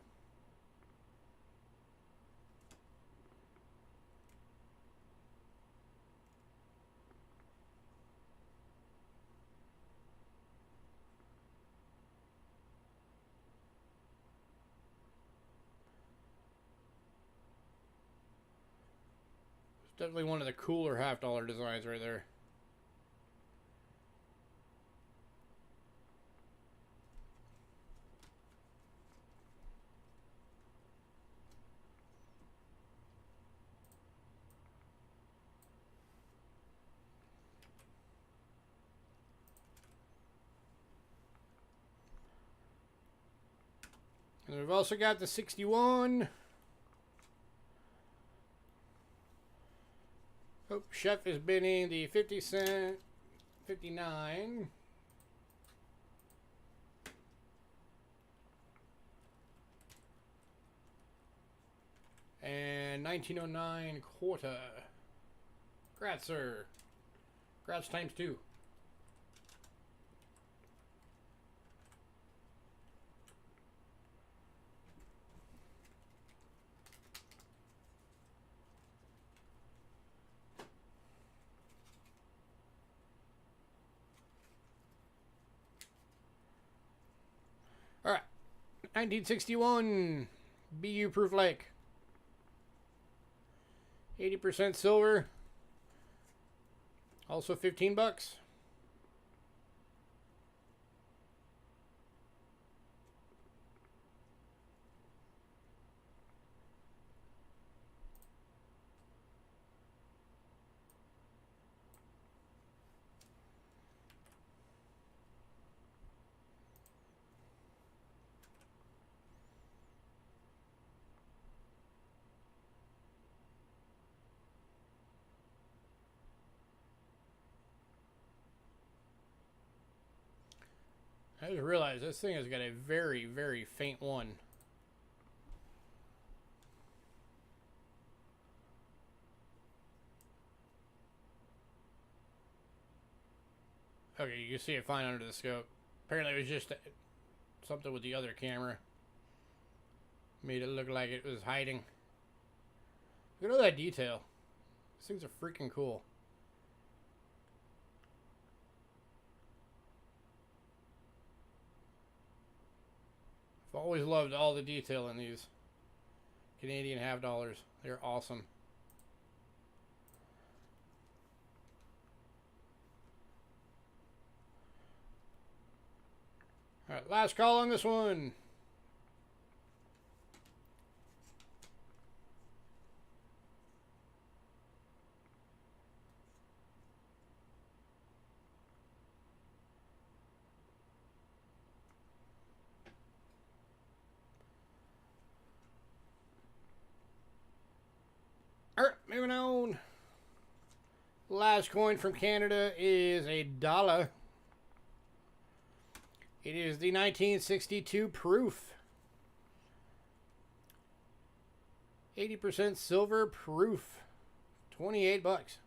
definitely one of the cooler half-dollar designs right there. And we've also got the 61. Oh, Chef is bidding the 50 cent, 59. And 1909 quarter. Grats, sir. Grats times 2. 1961 BU Proof Lake. 80% silver. Also $15. I just realized this thing has got a very, very faint one. Okay, you can see it fine under the scope. Apparently it was just something with the other camera. Made it look like it was hiding. Look at all that detail. These things are freaking cool. I've always loved all the detail in these Canadian half dollars. They're awesome. Alright, last call on this one. Alright, moving on. Last coin from Canada is $1. It is the 1962 proof. 80% silver proof. $28.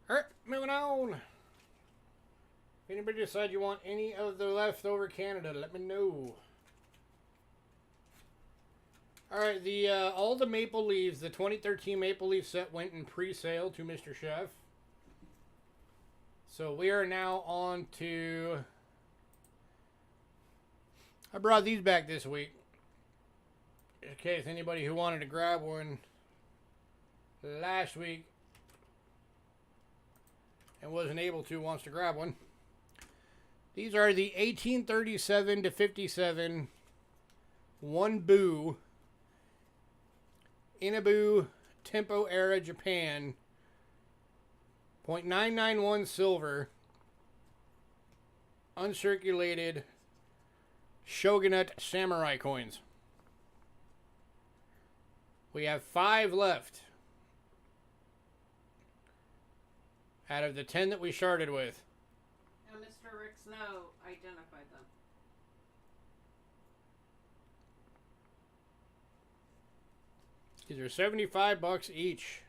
Alright, moving on. If anybody decides you want any of the leftover Canada, let me know. Alright, all the Maple Leaves, the 2013 Maple Leaf set went in pre-sale to Mr. Chef. So we are now on to... I brought these back this week. In case anybody who wanted to grab one last week and wasn't able to wants to grab one. These are the 1837 to 57 one boo Inabu Tempo Era Japan 0.991 silver uncirculated Shogunate Samurai coins. We have 5 left out of the 10 that we started with. And Mr. Rick Snow identified them. These are $75 each.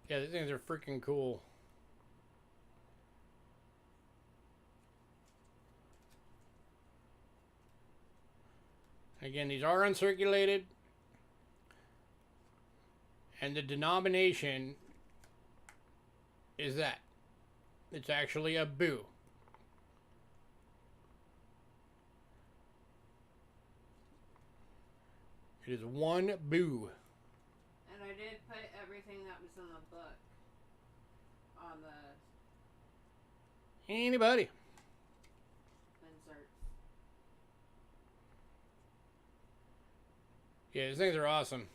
Yeah, these things are freaking cool. Again, these are uncirculated. And the denomination is that. It's actually a boo. It is one boo. And I did put everything that was in the book on the Anybody? inserts. Yeah, these things are awesome.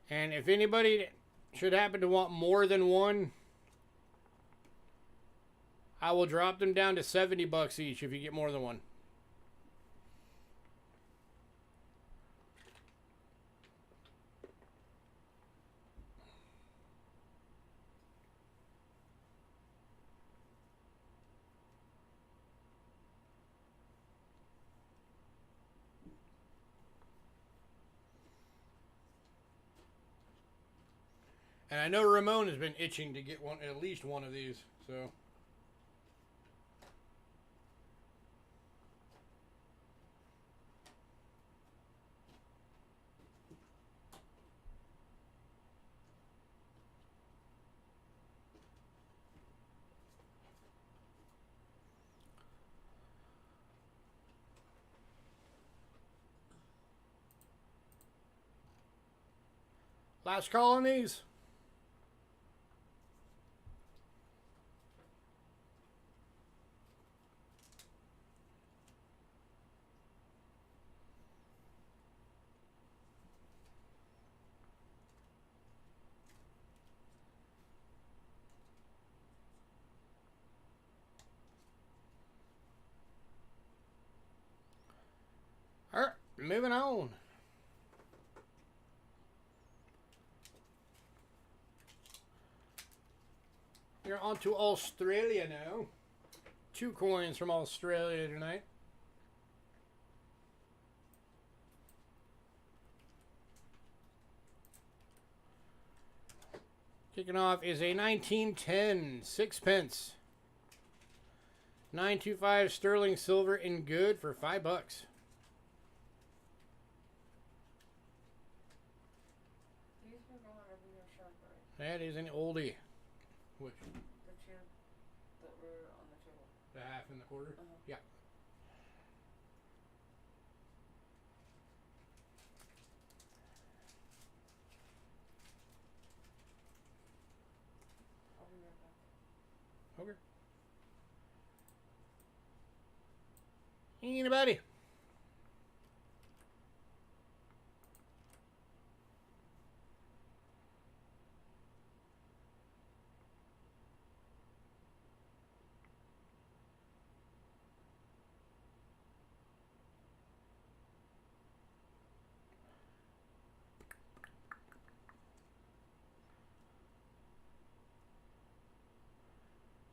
And if anybody should happen to want more than one, I will drop them down to $70 each if you get more than one. And I know Ramon has been itching to get one, at least one of these, so. Last call on these. All right, moving on. We're on to Australia now. 2 coins from Australia tonight. Kicking off is a 1910 6p. 925 sterling silver in good for $5. These were going over your sharp, right? That is an oldie. Which? The two that were on the table. The half and the quarter? Yeah. I'll be right back. Okay. Anybody?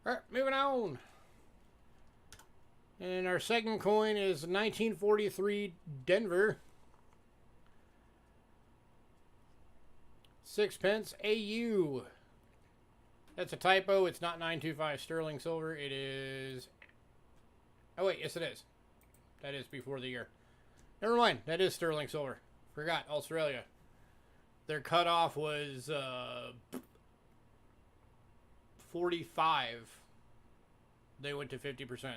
All right, moving on. And our second coin is 1943 Denver. 6p AU. That's a typo. It's not 925 sterling silver. It is... Oh, wait. Yes, it is. That is before the year. Never mind. That is sterling silver. Forgot. Australia. Their cutoff was 45. They went to 50%.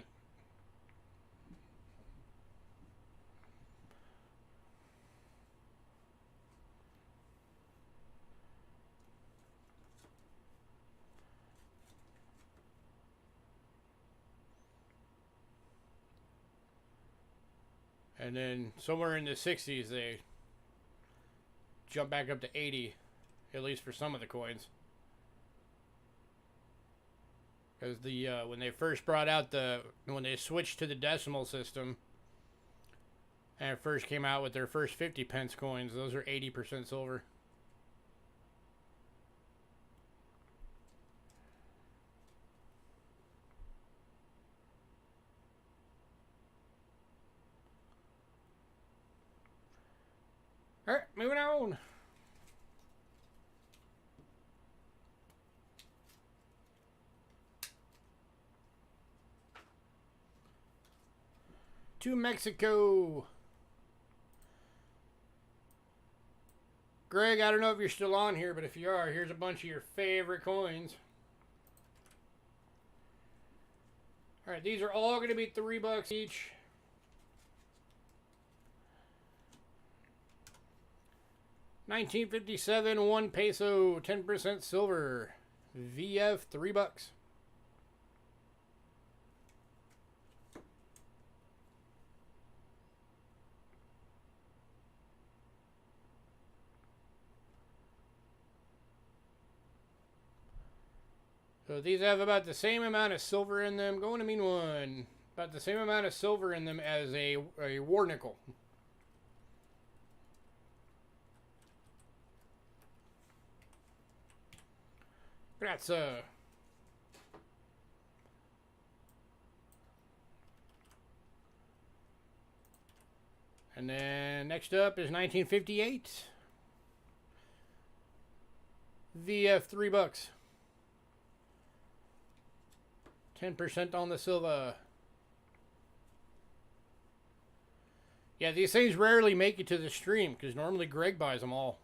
And then somewhere in the 60s, they jump back up to 80, at least for some of the coins. Because the when they first brought out when they switched to the decimal system, and it first came out with their first 50p coins, those are 80% silver. All right, moving on. to Mexico. Greg, I don't know if you're still on here, but if you are, here's a bunch of your favorite coins. Alright, these are all going to be $3 each. $19.57, 1 peso, 10% silver. VF, $3. So these have about the same amount of silver in them. Going to mean one. About the same amount of silver in them as a war nickel. Grazie. And then next up is 1958. VF, $3. 10% on the silver. Yeah, these things rarely make it to the stream because normally Greg buys them all.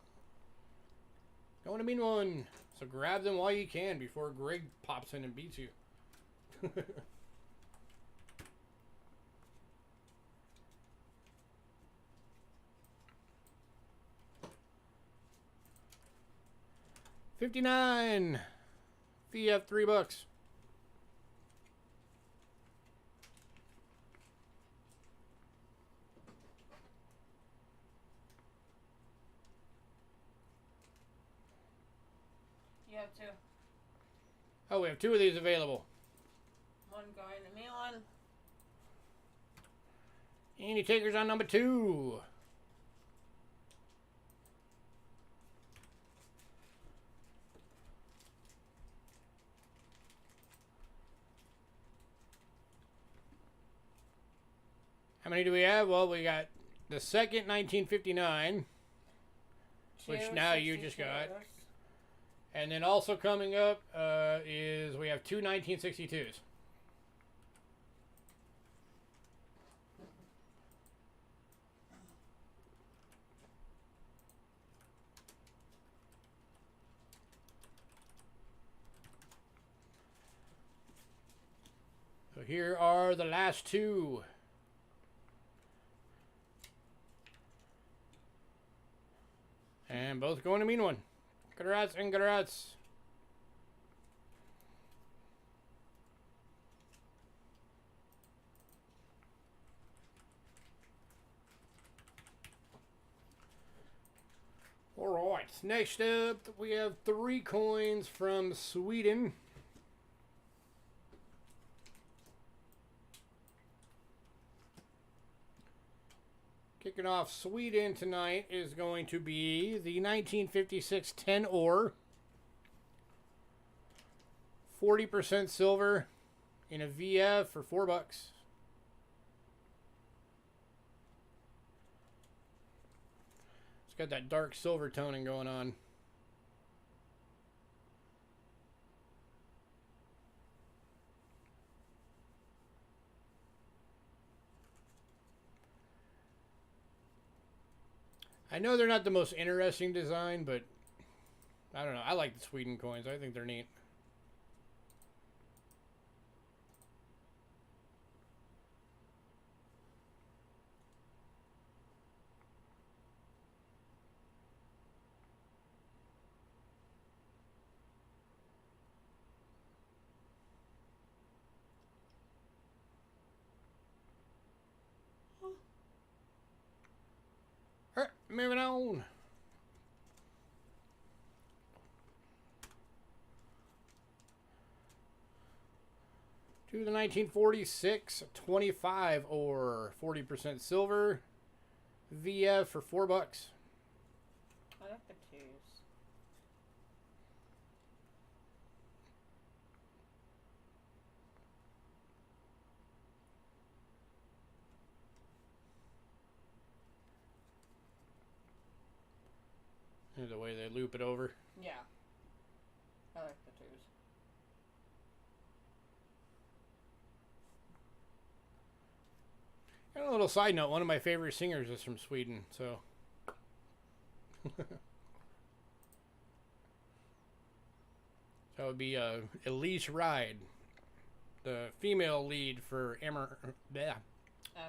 Going to mean one. So grab them while you can before Greg pops in and beats you. $59. VF, $3. You have two. Oh, we have 2 of these available. One going to me, one. Any takers on number 2? How many do we have? Well, we got the second 1959, which now you just got. And then also coming up is we have 2 1962s. So here are the last 2. And both going to mean one. Congrats and congrats. Alright, next up we have 3 coins from Sweden. Kicking off Sweden tonight is going to be the 1956 10 ore. 40% silver in a VF for $4. It's got that dark silver toning going on. I know they're not the most interesting design, but I don't know. I like the Sweden coins. I think they're neat. All right, moving on. To the 1946 25 ore, 40% silver, VF for $4. I like the twos. The way they loop it over. Yeah. I like the twos. Got a A little side note, one of my favorite singers is from Sweden, so. That would be Elise Ride, the female lead for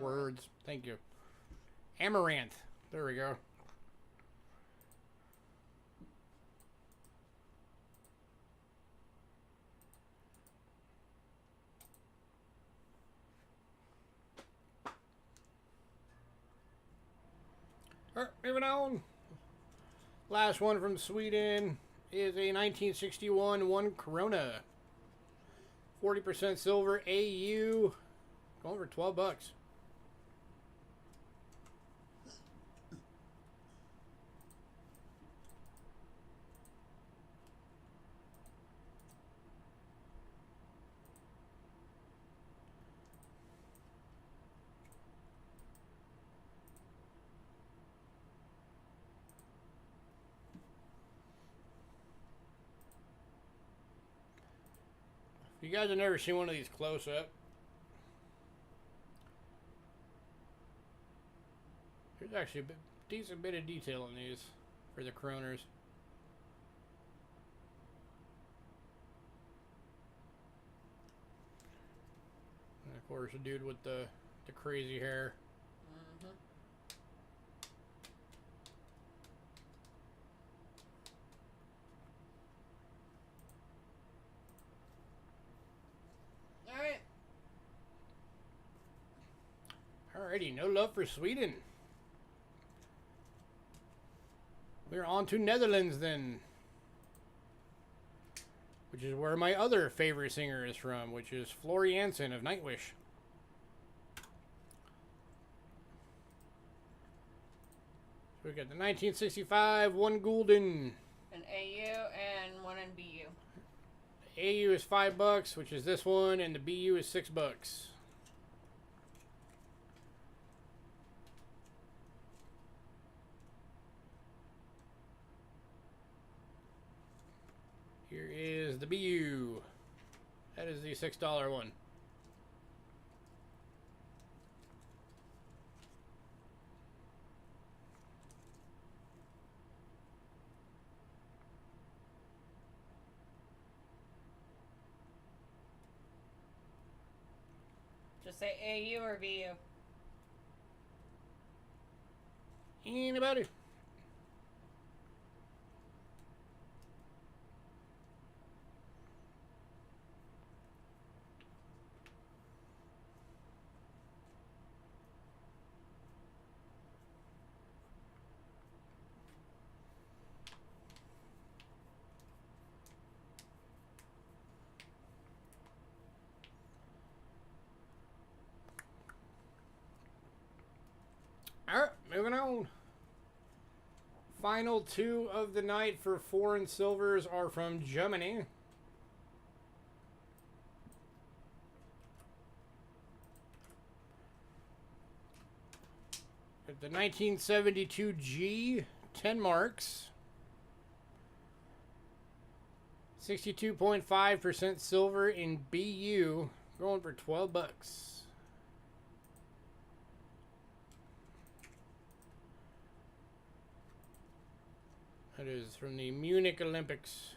Words. Thank you. Amaranth. There we go. All right, moving on. Last one from Sweden is a 1961 1 Corona. 40% silver AU. Going for $12. If you guys have never seen one of these close up, there's actually a decent bit of detail in these for the Croners. And of course, a dude with the crazy hair. Alrighty, no love for Sweden. We're on to Netherlands then, which is where my other favorite singer is from, which is Floor Jansen of Nightwish. So we got the 1965 1 gulden. An AU and one in BU. The AU is $5, which is this one, and the BU is $6. Here is the BU. That is the $6 one. Just say AU or VU. Anybody? Alright, moving on. Final two of the night for foreign silvers are from Germany. The 1972 G, 10 marks. 62.5% silver in BU, going for $12. That is from the Munich Olympics.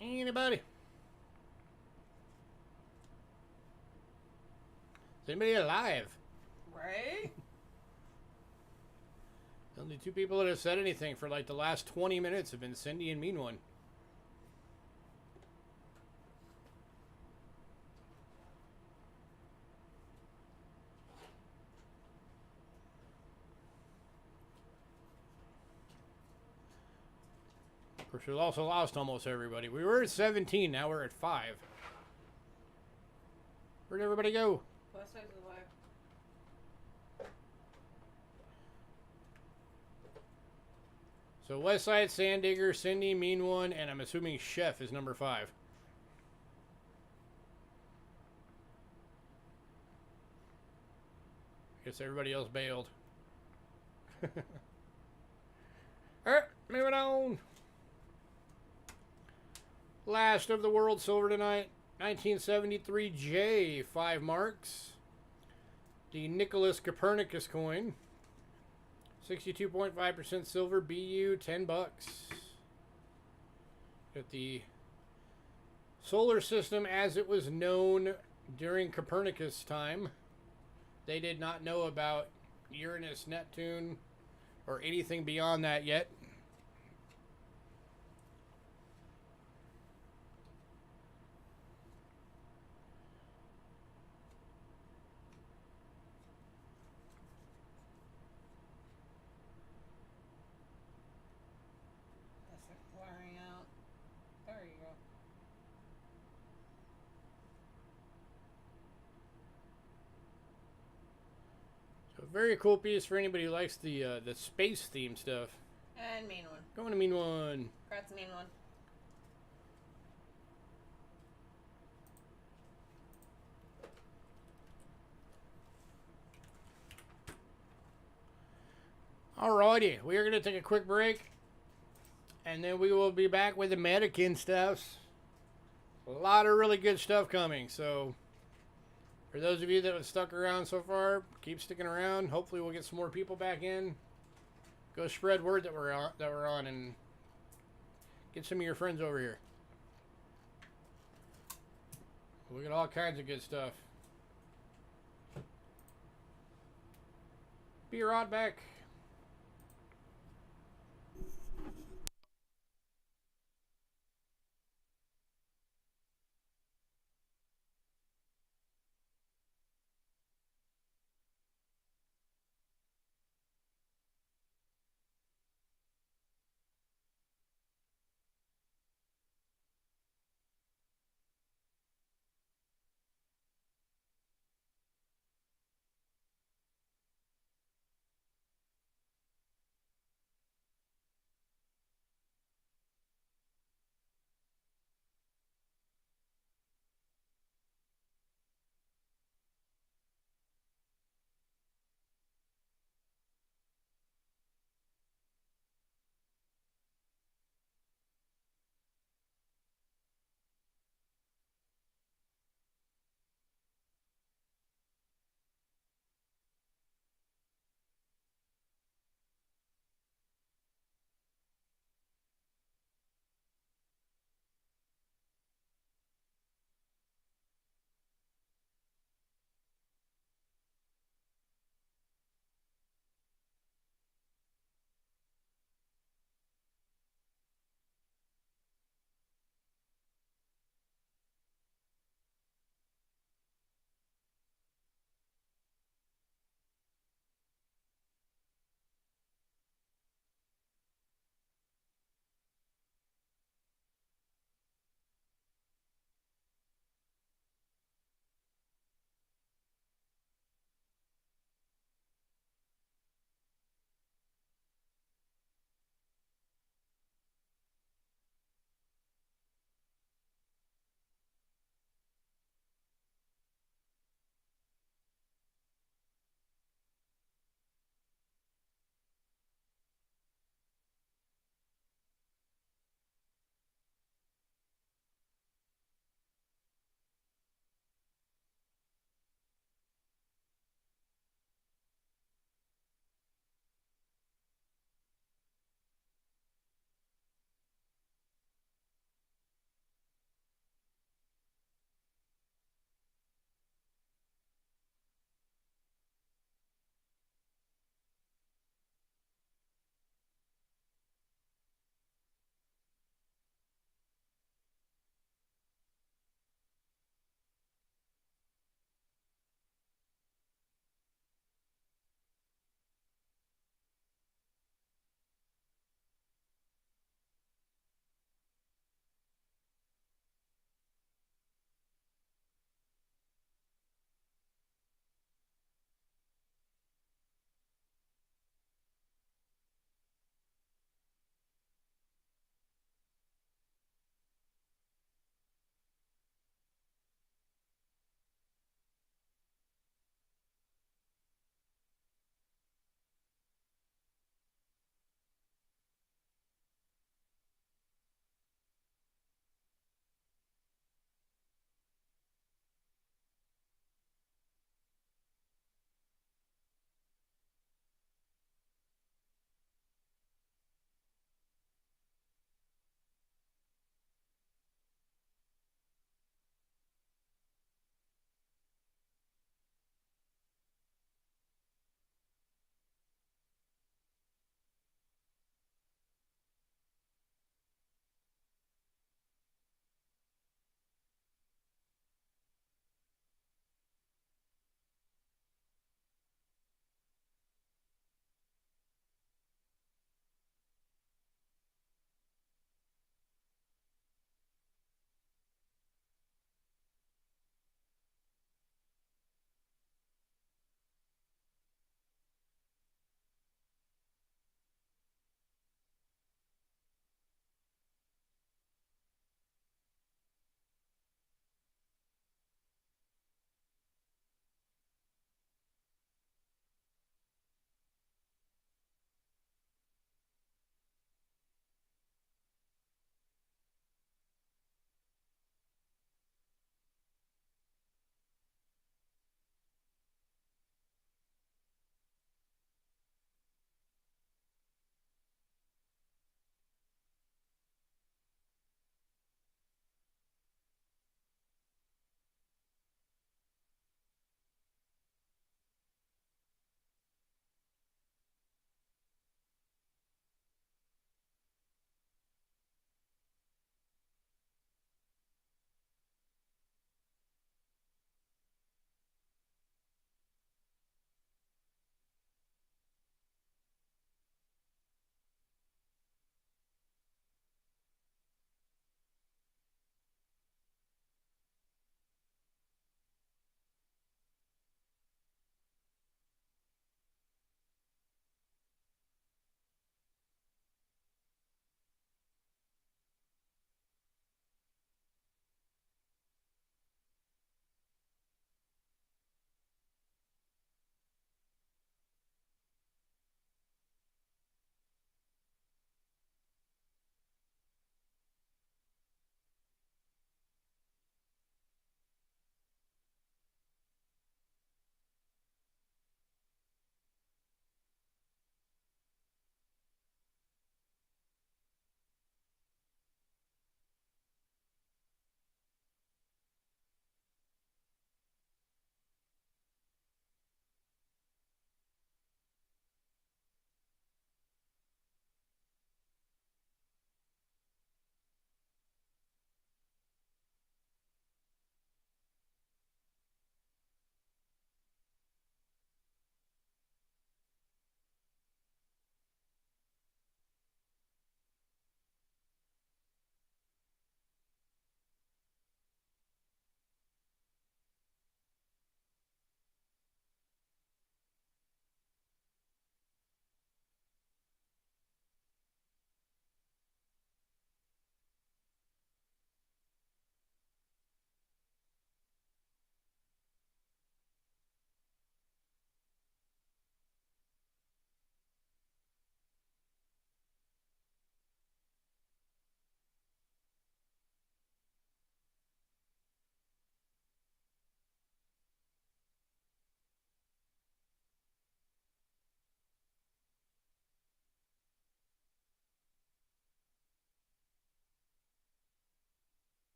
Anybody? Is anybody alive? Right? The only two people that have said anything for like the last 20 minutes have been Cindy and Mean One. Of course, we've also lost almost everybody. We were at 17, now we're at 5. Where'd everybody go? West side's alive. So Westside, Sandigger, Cindy, Mean One, and I'm assuming Chef is number 5. Guess everybody else bailed. Alright, moving on. Last of the world silver tonight. 1973 J, 5 marks. The Nicholas Copernicus coin. 62.5% silver, BU, 10 bucks. Got the solar system as it was known during Copernicus time. They did not know about Uranus, Neptune, or anything beyond that yet. That's it wearing out. There you go. So very cool piece for anybody who likes the space theme stuff. And mean one. Going to mean one. Congrats, mean one. Alrighty, we are going to take a quick break, and then we will be back with the mannequin stuffs. A lot of really good stuff coming, so for those of you that have stuck around so far, keep sticking around. Hopefully we'll get some more people back in. Go spread word that we're on, and get some of your friends over here. We got all kinds of good stuff. Be right back.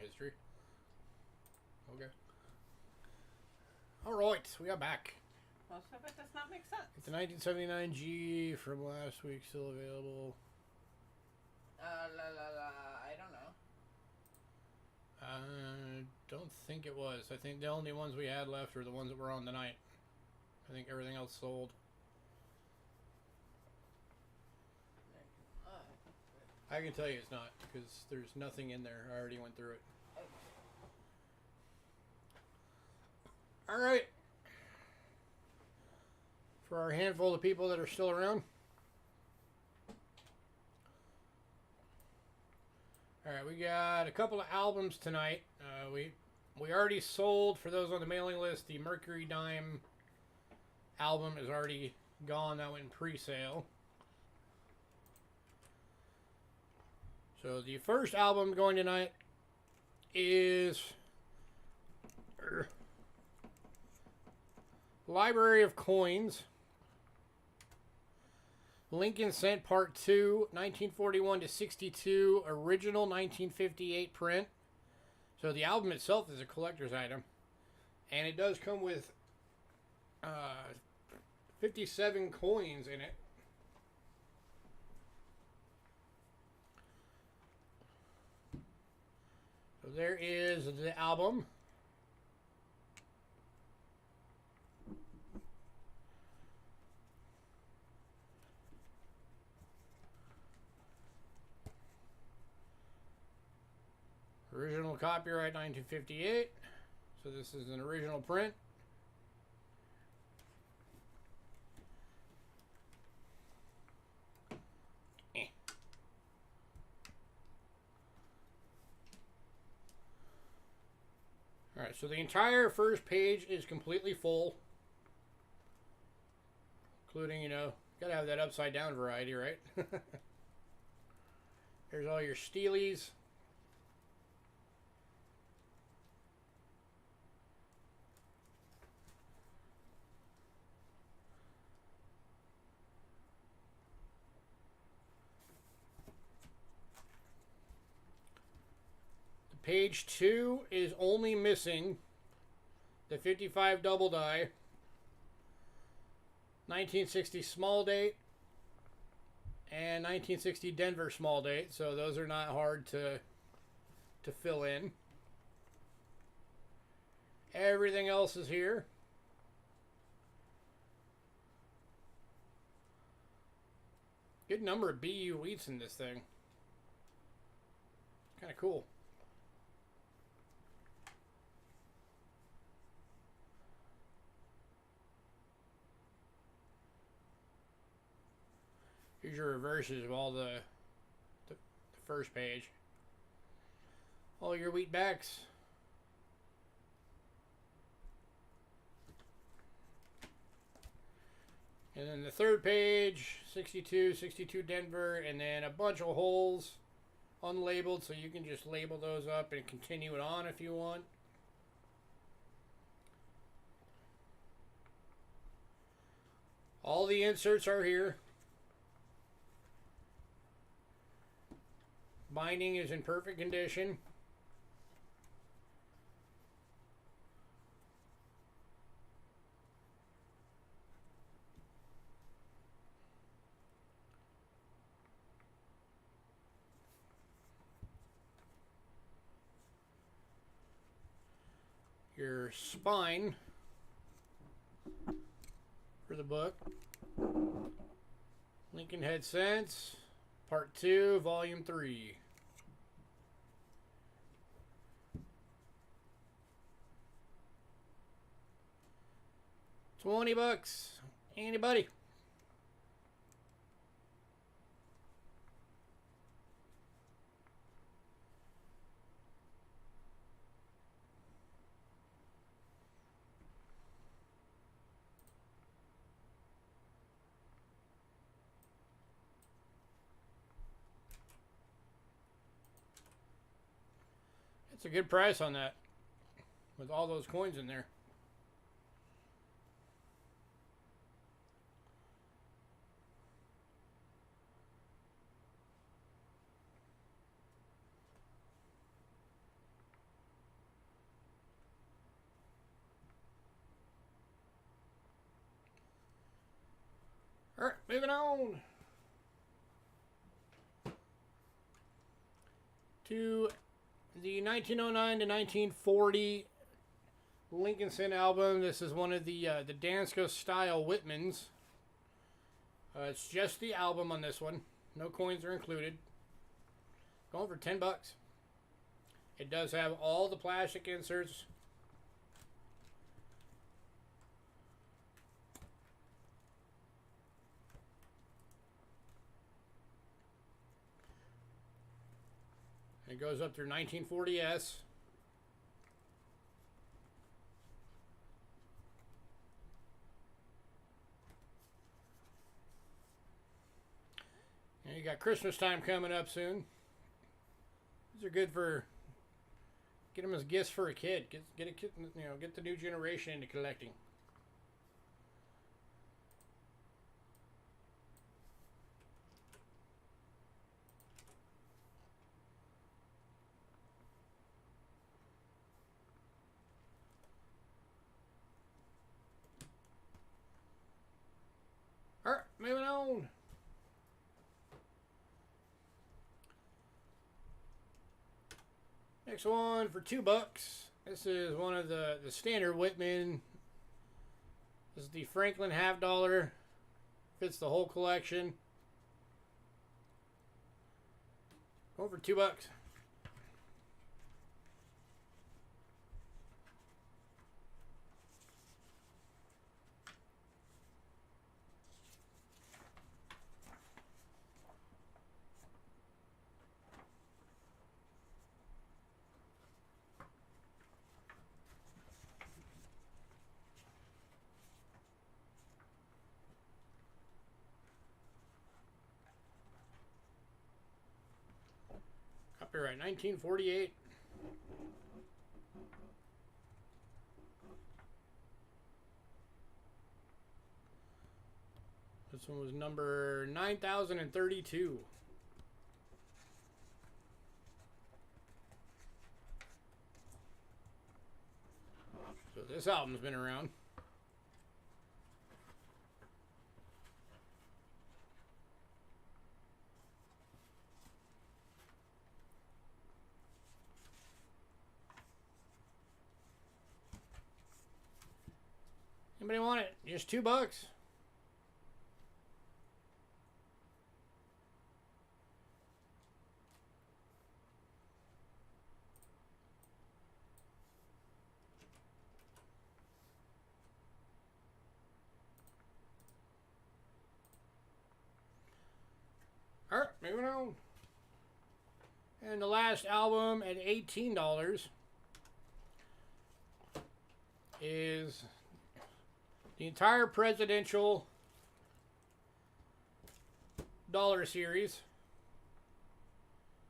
history. Okay. Alright, we are back. Most of it does not make sense. It's a 1979 G from last week, still available. I don't know. Don't think it was. I think the only ones we had left were the ones that were on tonight. I think everything else sold. I can tell you it's not, because there's nothing in there. I already went through it. Alright. For our handful of people that are still around. Alright, we got a couple of albums tonight. We already sold, for those on the mailing list, the Mercury Dime album is already gone. That went in pre-sale. So the first album going tonight is Library of Coins, Lincoln Cent Part 2, 1941 to 62, original 1958 print. So the album itself is a collector's item. And it does come with 57 coins in it. So there is the album. Original copyright 1958. So this is an original print. Alright, so the entire first page is completely full. Including, you know, gotta have that upside down variety, right? There's all your steelies. Page 2 is only missing the 55 double die, 1960 small date, and 1960 Denver small date. So those are not hard to fill in. Everything else is here. Good number of BU wheats in this thing. Kind of cool. Here's your reverses of all the first page. All your wheat backs. And then the third page, 62, 62 Denver, and then a bunch of holes unlabeled, so you can just label those up and continue it on if you want. All the inserts are here. Binding is in perfect condition. Your spine for the book. Lincoln Head Cents, Part 2, Volume 3. $20. Anybody? It's a good price on that with all those coins in there. moving on to the 1909 to 1940 Lincoln album. This is one of the Dansko style Whitmans. It's just the album on this one. No coins are included. Going for $10. It does have all the plastic inserts. It goes up through 1940S. And you got Christmas time coming up soon. These are good for, get them as gifts for a kid. Get a kid, you know, get the new generation into collecting. All right, moving on. Next one for $2. This is one of the standard Whitman. This is the Franklin half dollar. Fits the whole collection. Going for $2. Copyright 1948. This one was number 9032. So this album's been around. Anybody want it? Just $2. All right, moving on. And the last album at $18 is the entire presidential dollar series,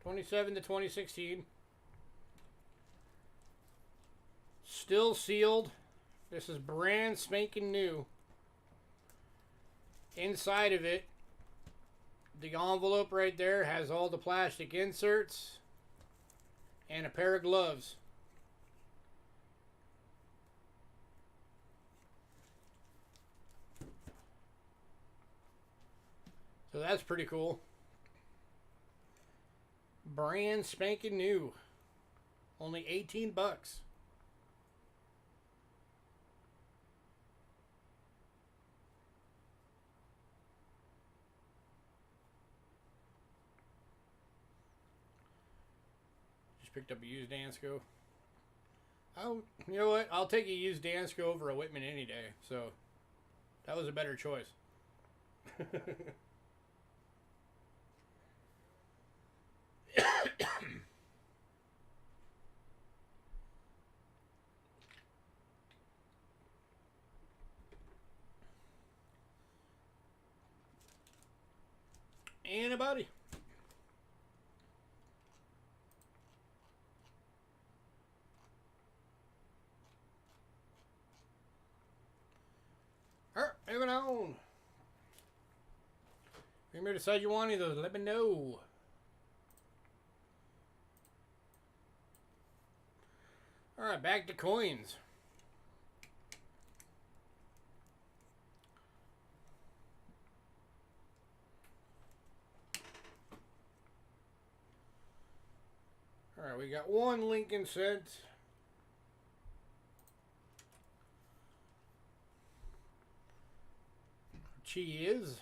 27 to 2016. Still sealed. This is brand spanking new. Inside of it, the envelope right there has all the plastic inserts and a pair of gloves. So that's pretty cool. Brand spanking new. Only $18. Just picked up a used Dansko. Oh, you know what? I'll take a used Dansko over a Whitman any day. So that was a better choice. Anybody? Alright, moving on. If you decide you want any of those, let me know. Alright, back to coins. Alright, we got one Lincoln set. She is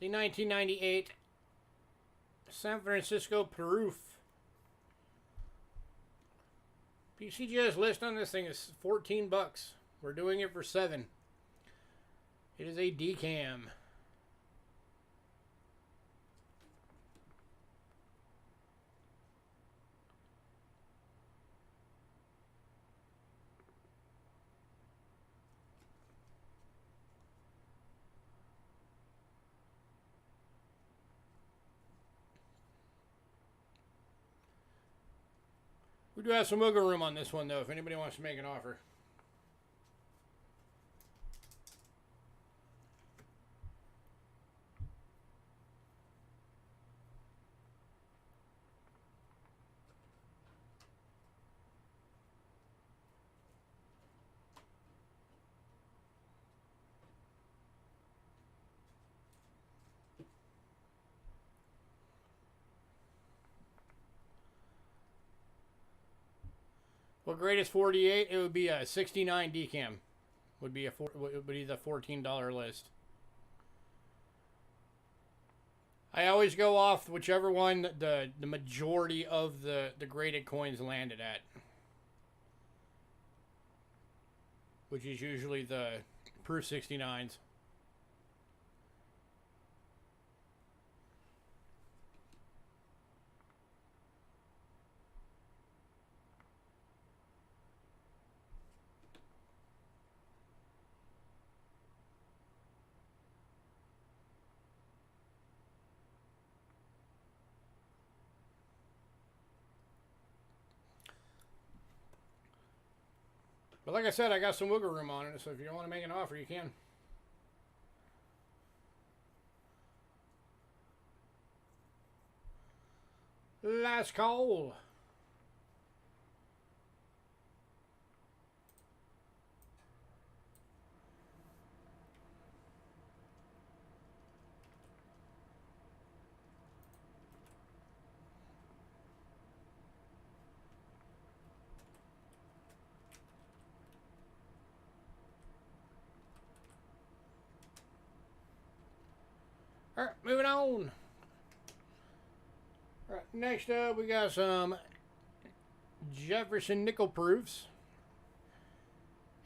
the 1998 San Francisco Proof. PCGS list on this thing is 14 bucks. We're doing it for 7. It is a decam. We do have some wiggle room on this one, though, if anybody wants to make an offer. Well, greatest 48, it would be a 69 decam. Would be the $14 list. I always go off whichever one the majority of the graded coins landed at, which is usually the Proof 69s. But like I said, I got some wiggle room on it, so if you want to make an offer, you can. Last call. Alright, moving on. Alright, next up we got some Jefferson nickel proofs.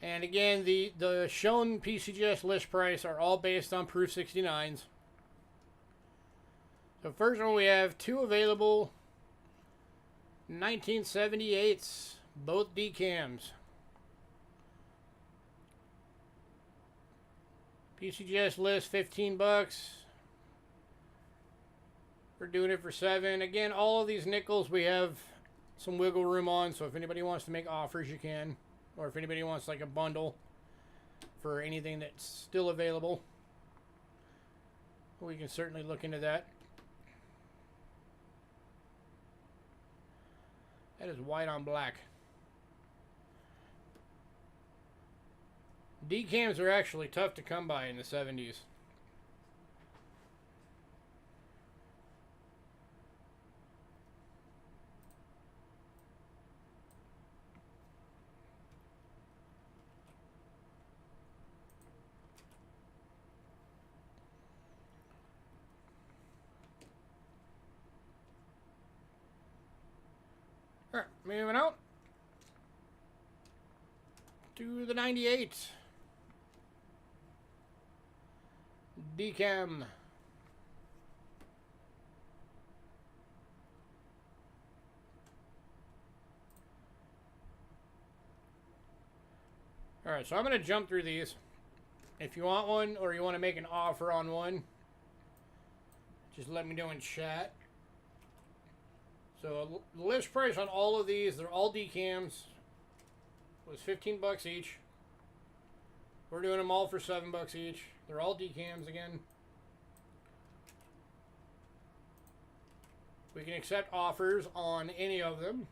And again, the shown PCGS list price are all based on Proof 69s. So first one, we have 2 available 1978s, both decams. PCGS list 15 bucks. We're doing it for 7. Again, all of these nickels we have some wiggle room on, so if anybody wants to make offers, you can. Or if anybody wants like a bundle for anything that's still available, we can certainly look into that. That is white on black. Decams are actually tough to come by in the 70s. Alright, moving on to the 98 decam. Alright, so I'm going to jump through these. If you want one or you want to make an offer on one, just let me know in chat. So the list price on all of these, they're all decams, was 15 bucks each. We're doing them all for 7 bucks each. They're all decams again. We can accept offers on any of them.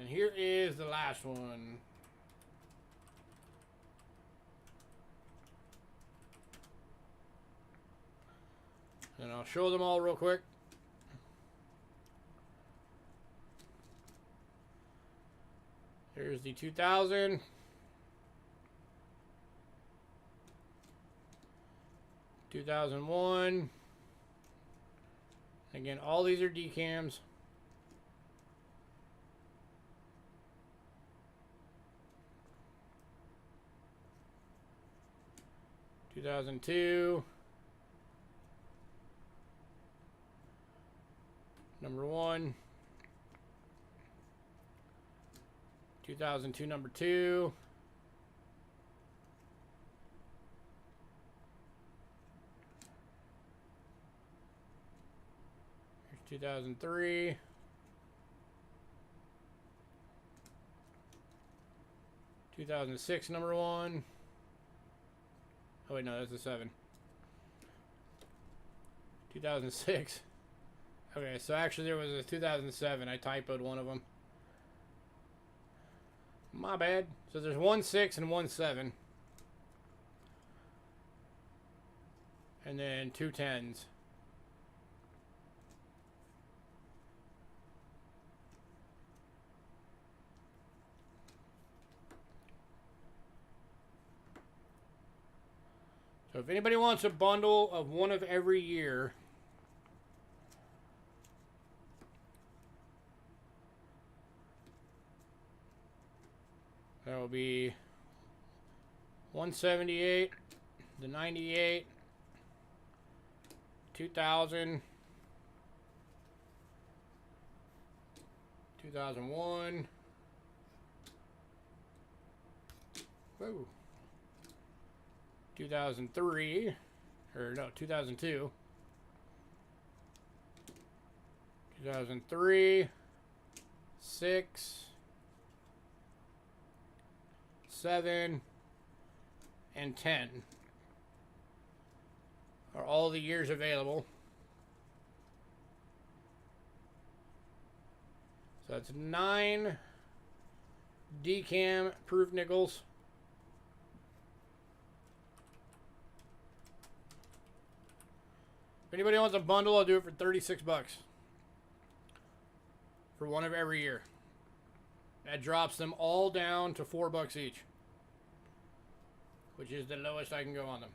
And here is the last one. And I'll show them all real quick. Here's the 2000. 2001. Again, all these are decams. 2002. Number 1. 2002 number 2. Here's 2003. 2006 number 1. Oh wait, no, that's a 7. 2006. Okay, so actually there was a 2007. I typoed one of them. My bad. So there's 1.6 and 1.7. And then 2 10s. So if anybody wants a bundle of one of every year, that will be 178, the 98, 2000, 2001, whoa, 2003, or no, 2002, 2003, 6, 7, and 10 are all the years available. So that's 9 decam proof nickels. If anybody wants a bundle, I'll do it for 36 bucks. For one of every year. That drops them all down to 4 bucks each, which is the lowest I can go on them.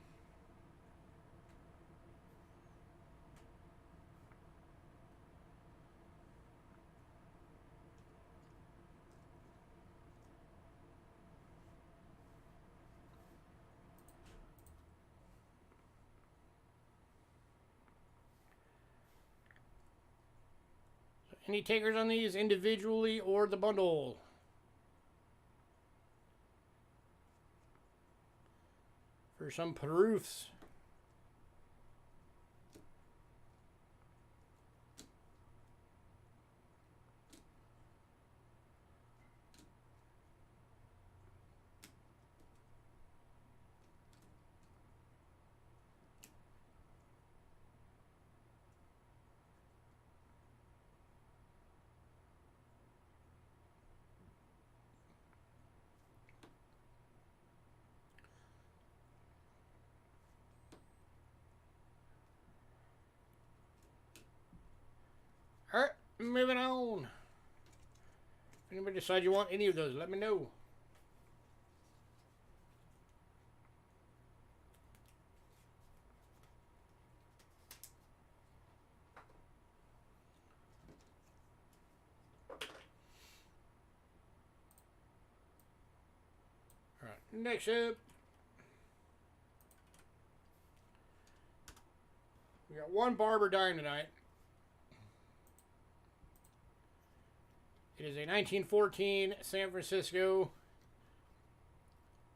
So any takers on these individually or the bundle? For some proofs. Alright, moving on. If anybody decides you want any of those, let me know. Alright, next up, we got one barber dime tonight. It is a 1914 San Francisco.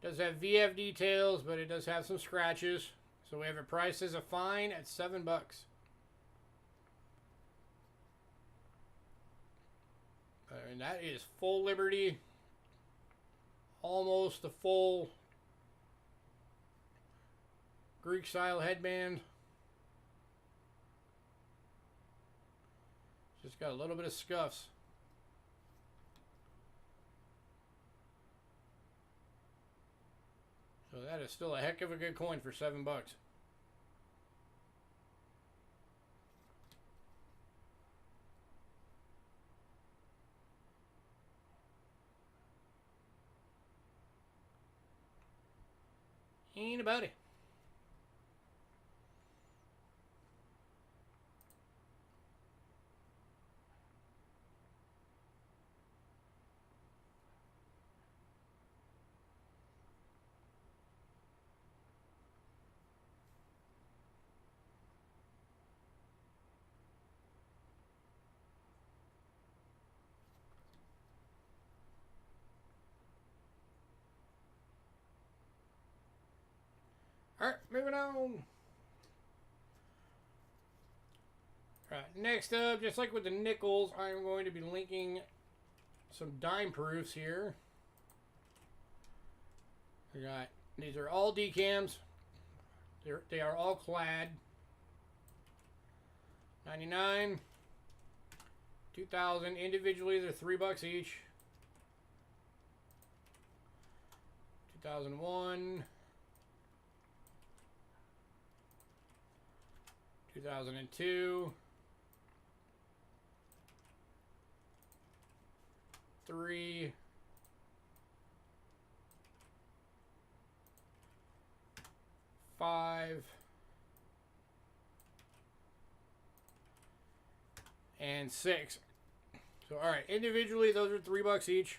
Does have VF details, but it does have some scratches. So we have it priced as a fine at 7 bucks. And that is full Liberty. Almost a full Greek style headband. Just got a little bit of scuffs. So that is still a heck of a good coin for $7. Ain't about it. Alright, moving on. Alright, next up, just like with the nickels, I'm going to be linking some dime proofs here. We got, these are all decams. They are all clad. 99, 2000 individually, they're $3 each. 2001, 2002, 3, 5, and 6. So, all right, individually, those are $3 each.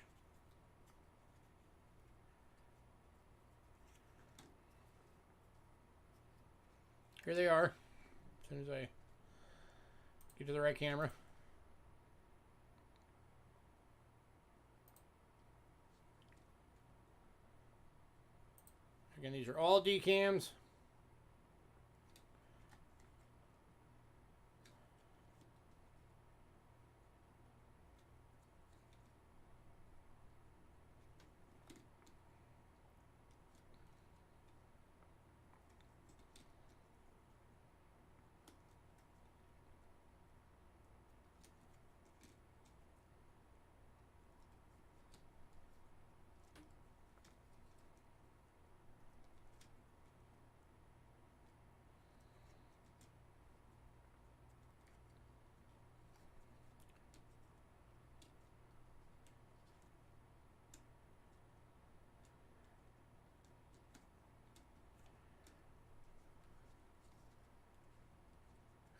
Here they are. As soon as I get to the right camera. Again, these are all decams.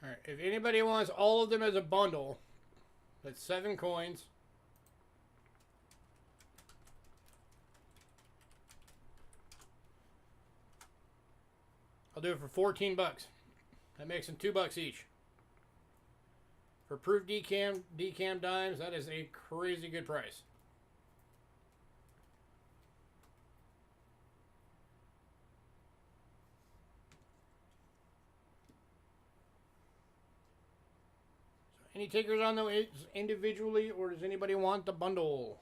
All right, if anybody wants all of them as a bundle, that's 7 coins. I'll do it for $14. That makes them $2 each. For proof decam dimes, that is a crazy good price. So any takers on those individually, or does anybody want the bundle?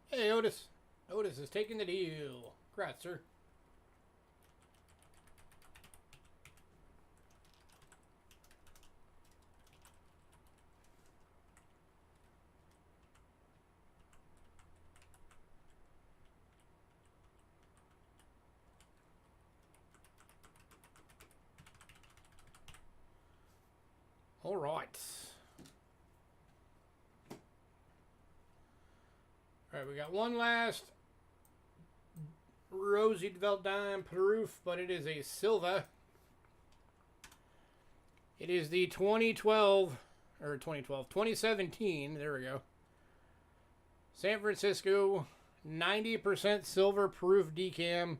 Hey, Otis. Otis is taking the deal. Congrats, sir. All right. All right, we got one last rosy developed dime proof, but it is a silver. It is the 2017, there we go. San Francisco, 90% silver proof decam.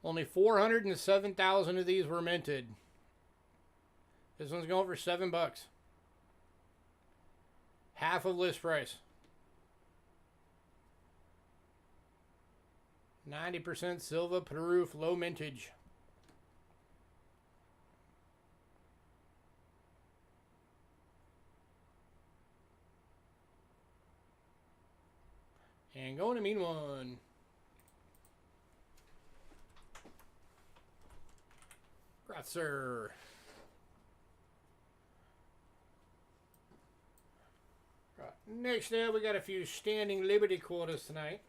Only 407,000 of these were minted. This one's going for $7. Half of list price. 90% silver proof, low mintage. going to mean one. Congrats, sir. Right. Next up, we got a few standing Liberty quotas tonight.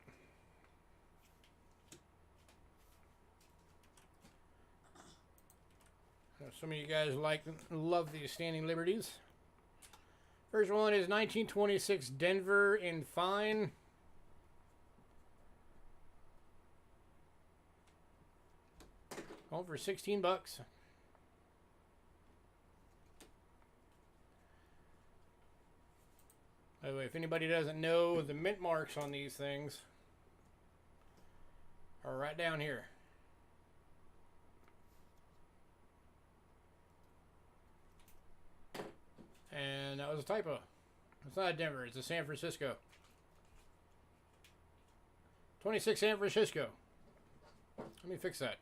Some of you guys love these standing liberties. First one is 1926 Denver in fine. Going for 16 bucks. By the way, if anybody doesn't know, the mint marks on these things are right down here. And that was a typo. It's not a Denver, it's a San Francisco. 26 San Francisco. Let me fix that.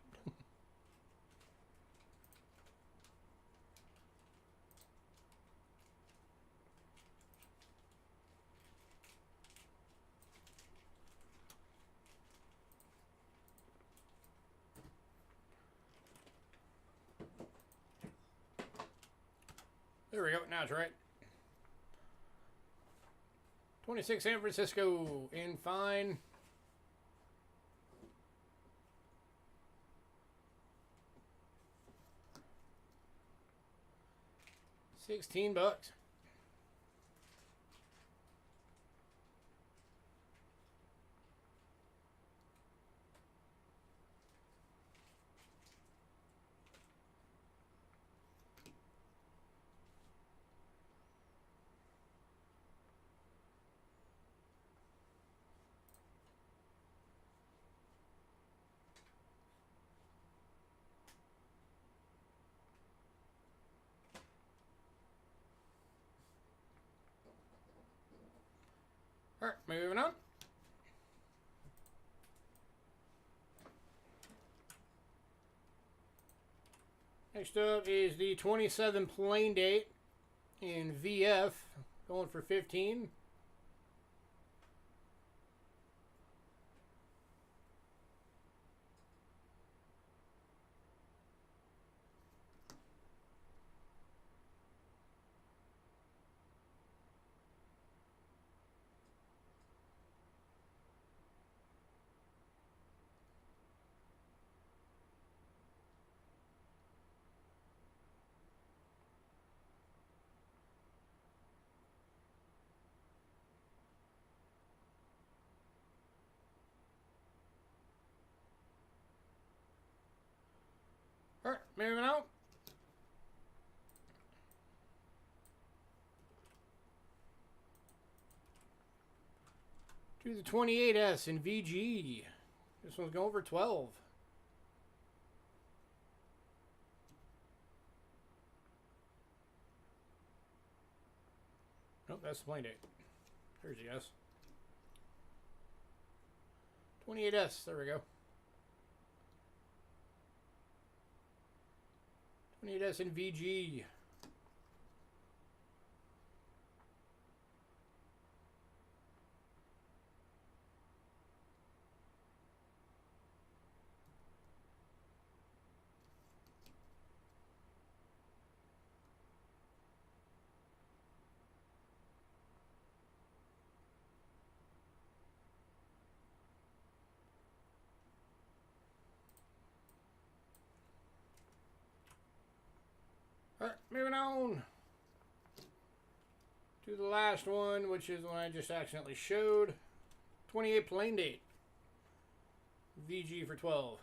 There we go, now it's right. 26 San Francisco in fine. $16. All right, moving on. Next up is the 27 plain date in VF, going for 15. All right, moving on. To the 28S in VG. This one's going for 12. Nope, that's the plain date. There's the S. 28S, there we go. 28S in VG. Alright, moving on to the last one, which is the one I just accidentally showed. 28 plain date. VG for 12.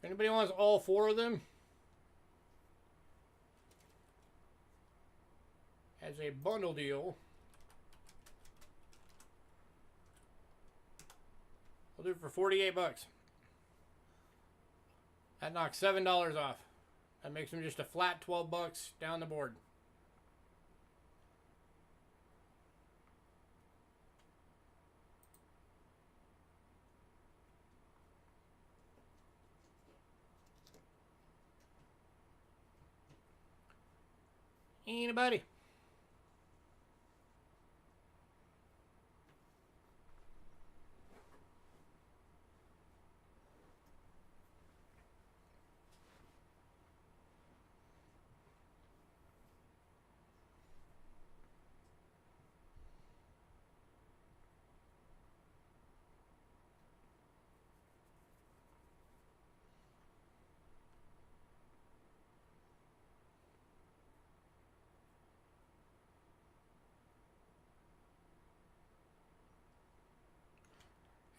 If anybody wants all four of them as a bundle deal, I'll do it for 48 bucks. That knocks $7 off. That makes them just a flat 12 bucks down the board. Anybody?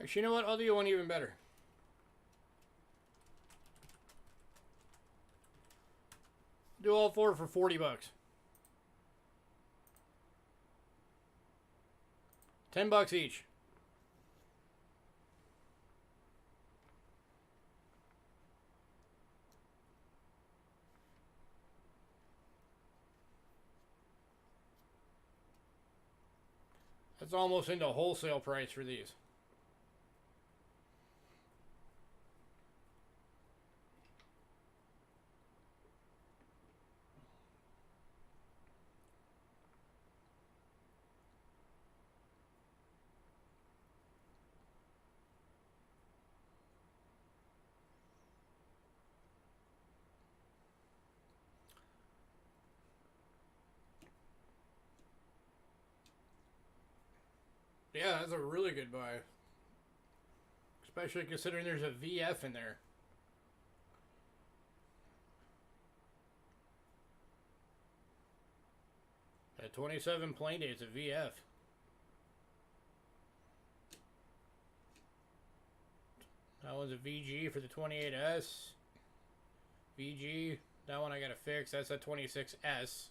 Actually, you know what? I'll do you one even better. Do all four for 40 bucks. 10 bucks each. That's almost into wholesale price for these. Yeah, that's a really good buy. Especially considering there's a VF in there. At 27 plain dates, a VF. That one's a VG for the 28S. VG. That one I gotta fix. That's a 26S.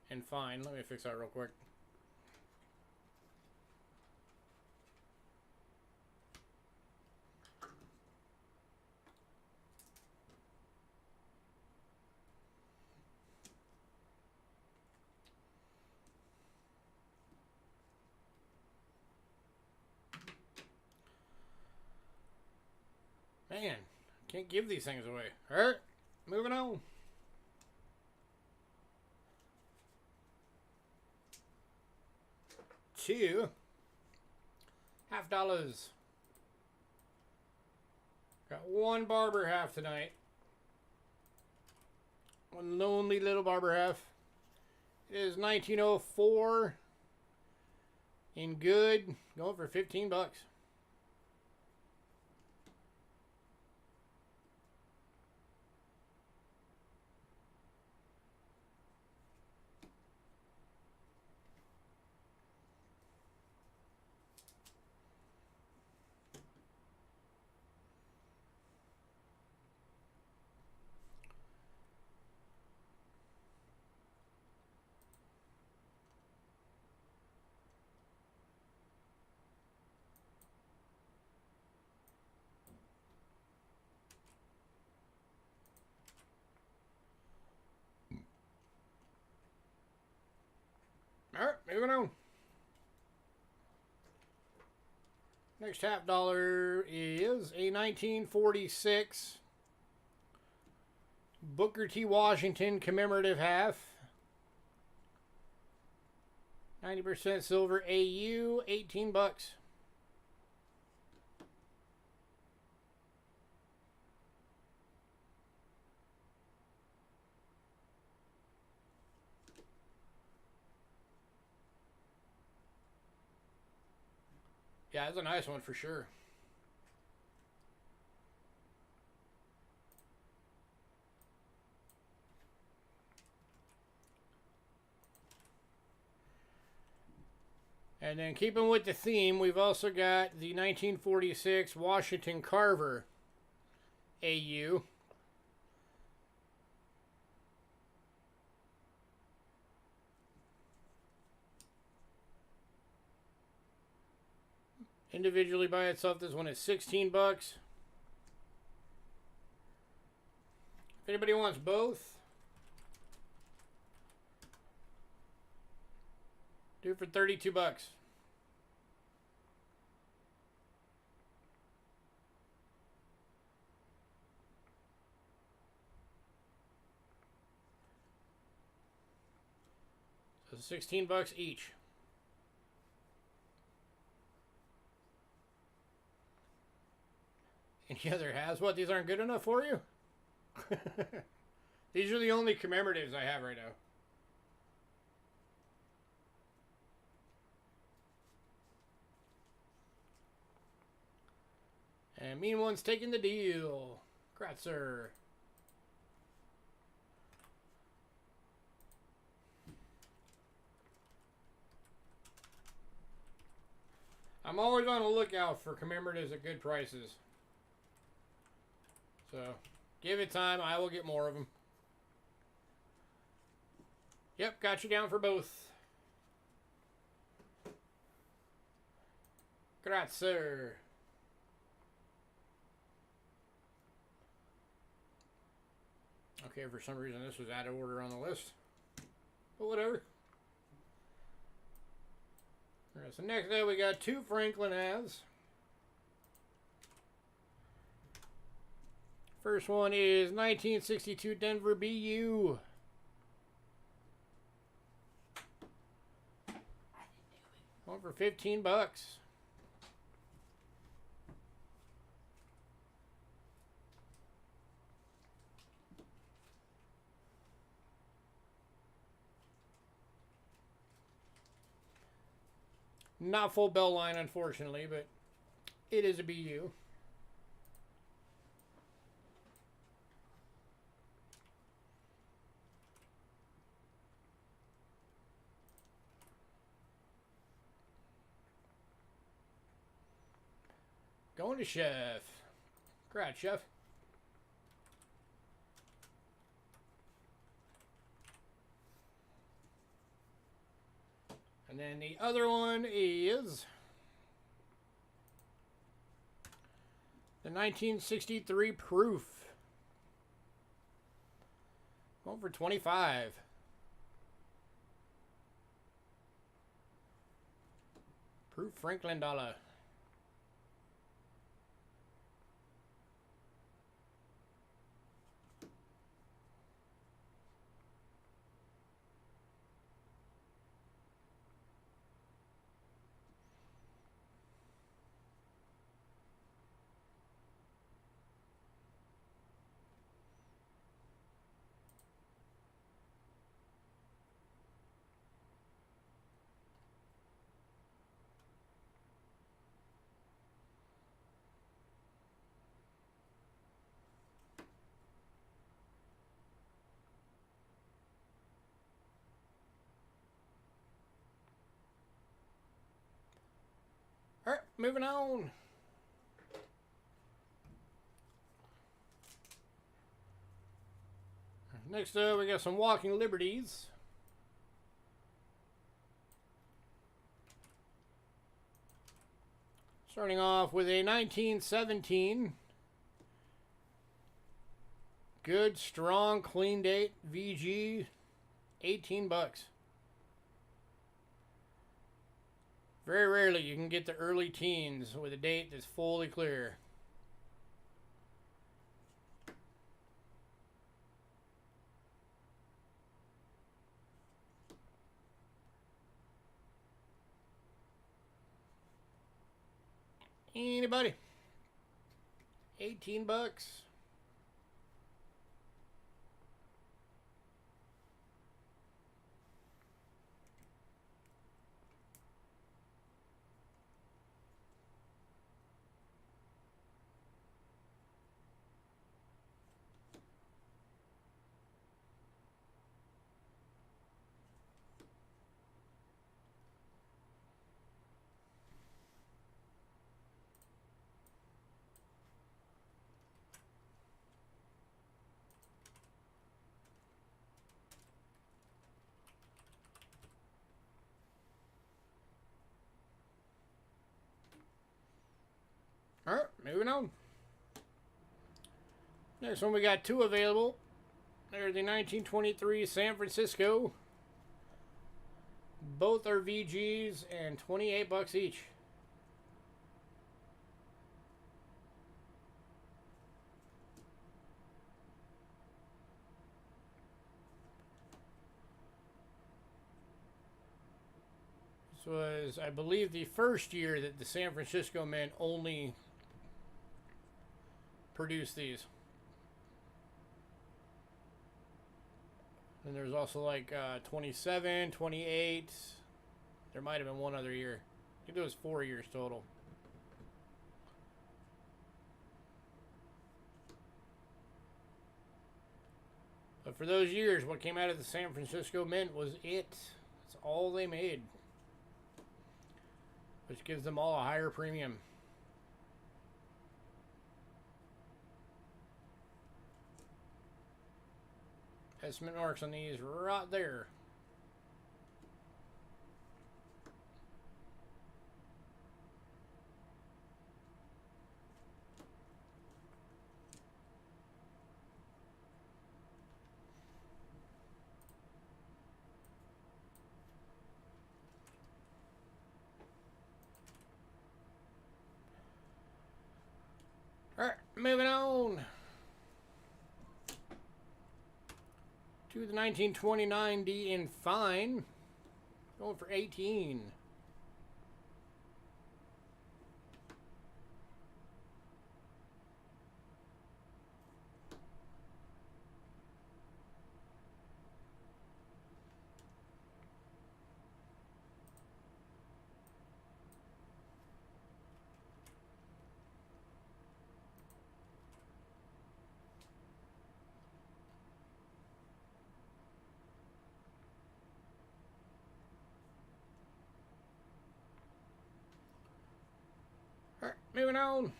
And fine. Let me fix that real quick. Man, can't give these things away. Alright, moving on. $2.50. Got one barber half tonight. One lonely little barber half. It is 1904. In good. Going for 15 bucks. Alright, moving on. Next $1 is a 1946 Booker T. Washington commemorative half. 90% silver AU, 18 bucks. Yeah, that's a nice one for sure. And then keeping with the theme, we've also got the 1946 Washington Carver AU. Individually by itself, this one is 16 bucks. If anybody wants both, do it for 32 bucks. So 16 bucks each. Any other has what? These aren't good enough for you? These are the only commemoratives I have right now. And Mean One's taking the deal. Kratzer. I'm always on the lookout for commemoratives at good prices. So, give it time. I will get more of them. Yep, got you down for both. Grazie. Okay, for some reason this was out of order on the list. But whatever. Alright, so next up we got 2 Franklin halves. First one is 1962 Denver BU. One for 15 bucks. Not full bell line, unfortunately, but it is a BU. Going to Chef. Congrats, Chef. And then the other one is the 1963 Proof. Going for 25. Proof Franklin dollar. Alright, moving on. Next up, we got some Walking Liberties. Starting off with a 1917. Good, strong, clean date. VG. 18 bucks. Very rarely you can get the early teens with a date that's fully clear. Anybody? 18 bucks. Alright, moving on. Next one, we got 2 available. They're the 1923 San Francisco. Both are VGs and 28 bucks each. This was, I believe, the first year that the San Francisco Mint only produced these. And there's also like 27, 28. There might have been one other year. I think it was 4 years total. But for those years, what came out of the San Francisco Mint was it. That's all they made. Which gives them all a higher premium. Estimate marks on these right there. Alright, moving on to the 1929 D in fine. Going for 18. Alright, moving on.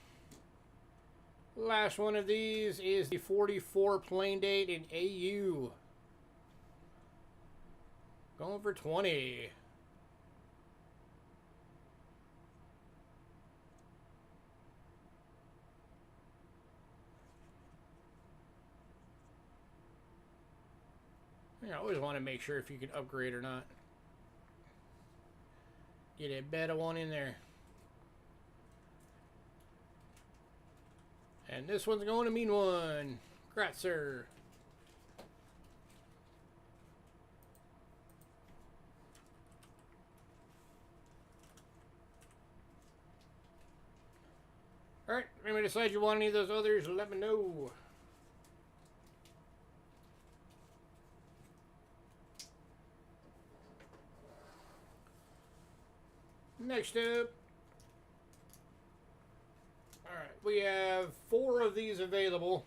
Last one of these is the 44 plain date in AU. Going for 20. I always want to make sure if you can upgrade or not. Get a better one in there. And this one's going to mean one. Gratzer. Alright, if anybody decides you want any of those others, let me know. Next up. Alright, we have 4 of these available.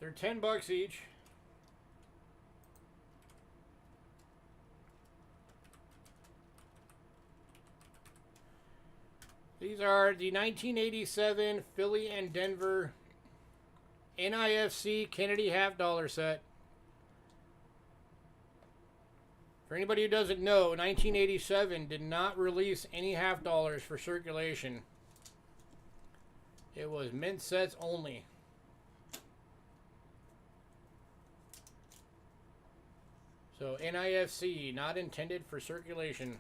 They're 10 bucks each. These are the 1987 Philly and Denver NIFC Kennedy half-dollar set. For anybody who doesn't know, 1987 did not release any half-dollars for circulation. It was mint sets only. So NIFC, not intended for circulation.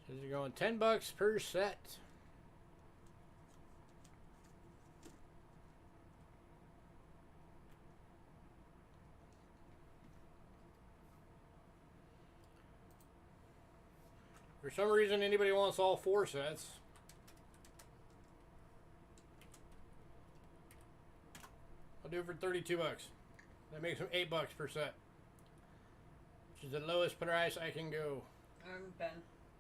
So you're going 10 bucks per set. For some reason, anybody wants all 4 sets. I'll do it for 32 bucks. That makes them 8 bucks per set. Which is the lowest price I can go. Ben.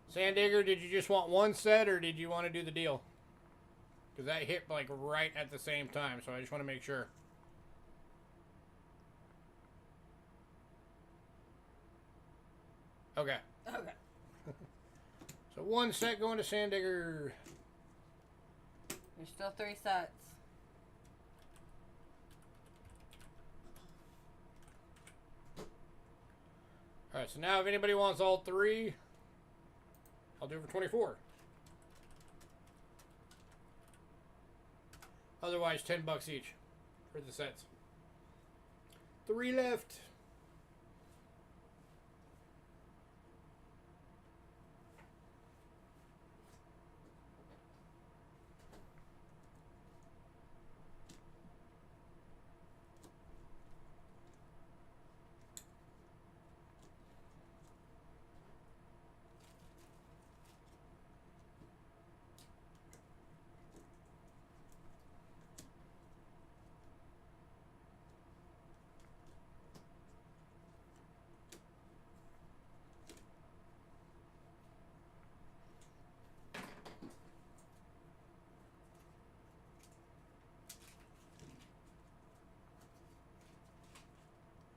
Sandigger, did you just want 1 set or did you want to do the deal? Because that hit like right at the same time, so I just want to make sure. Okay. Okay. So 1 set going to Sandigger. There's still 3 sets. Alright, so now if anybody wants all three, I'll do it for 24. Otherwise, 10 bucks each for the sets. 3 left.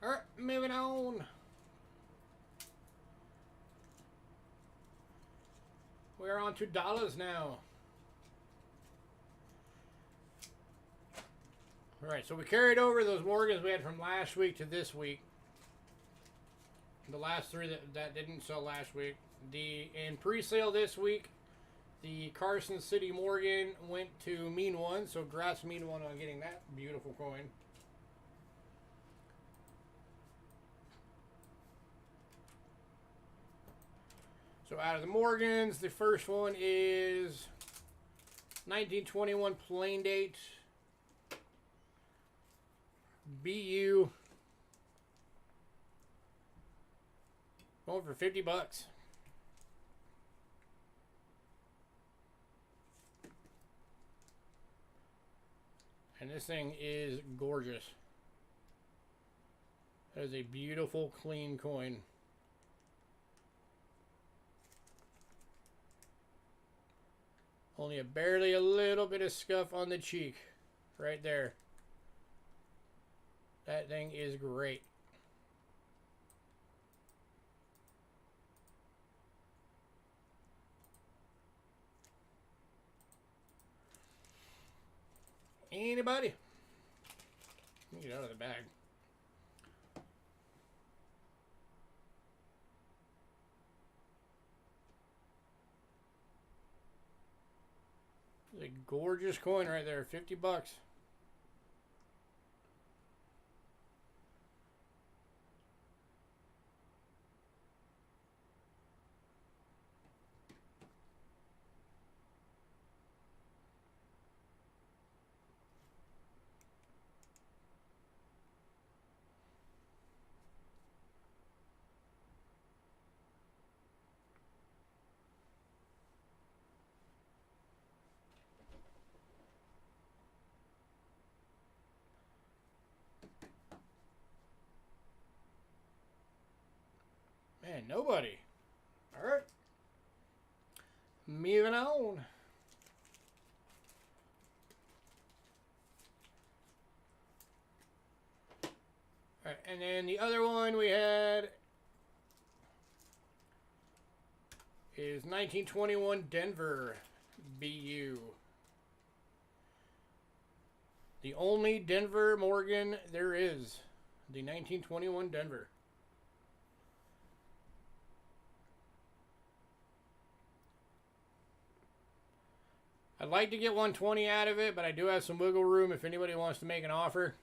Alright, moving on. We're on to dollars now. Alright, so we carried over those Morgans we had from last week to this week. The last three that didn't sell last week. In pre-sale this week, the Carson City Morgan went to Mean One, so congrats Mean One on getting that beautiful coin. So out of the Morgans, the first one is 1921 plain date BU. Going for 50 bucks. And this thing is gorgeous. That is a beautiful, clean coin. Only barely a little bit of scuff on the cheek. Right there. That thing is great. Anybody? Let me get out of the bag. It's a gorgeous coin right there. 50 bucks. Man, nobody. All right. Moving on. All right, and then the other one we had is 1921 Denver BU. The only Denver Morgan there is. The 1921 Denver. I'd like to get 120 out of it, but I do have some wiggle room if anybody wants to make an offer.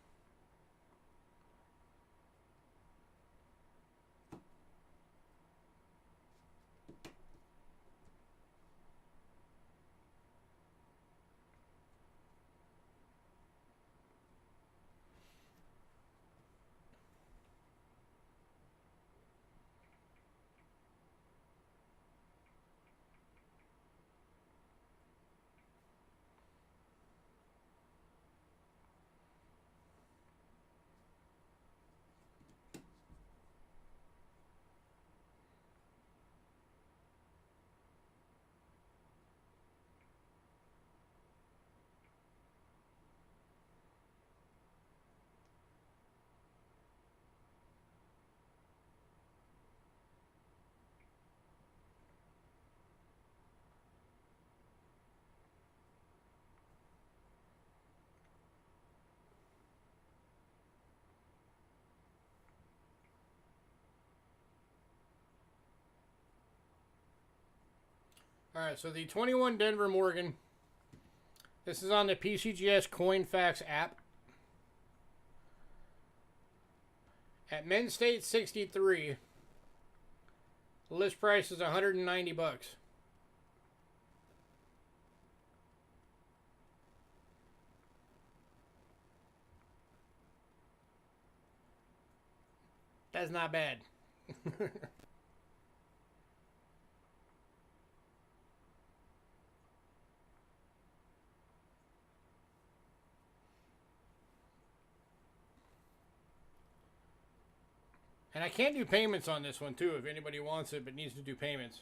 Alright, so the 21 Denver Morgan. This is on the PCGS CoinFax app. At Men's State 63, the list price is $190. That's not bad. And I can do payments on this one too if anybody wants it but needs to do payments.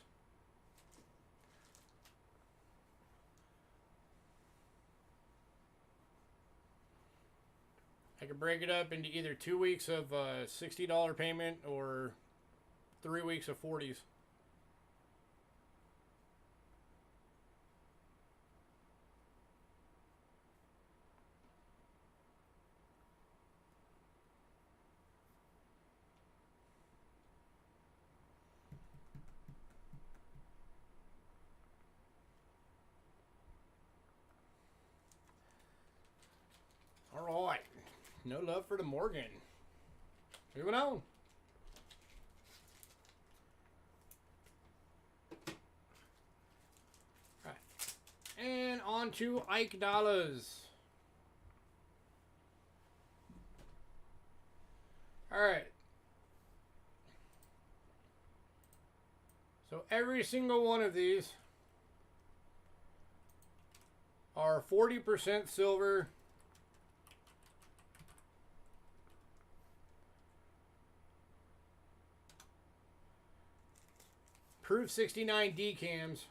I could break it up into either 2 weeks of $60 payment or 3 weeks of 40s. All right. No love for the Morgan. Moving on. All right. And on to Ike Dollars. All right. So every single one of these are 40% silver, Proof 69 decams,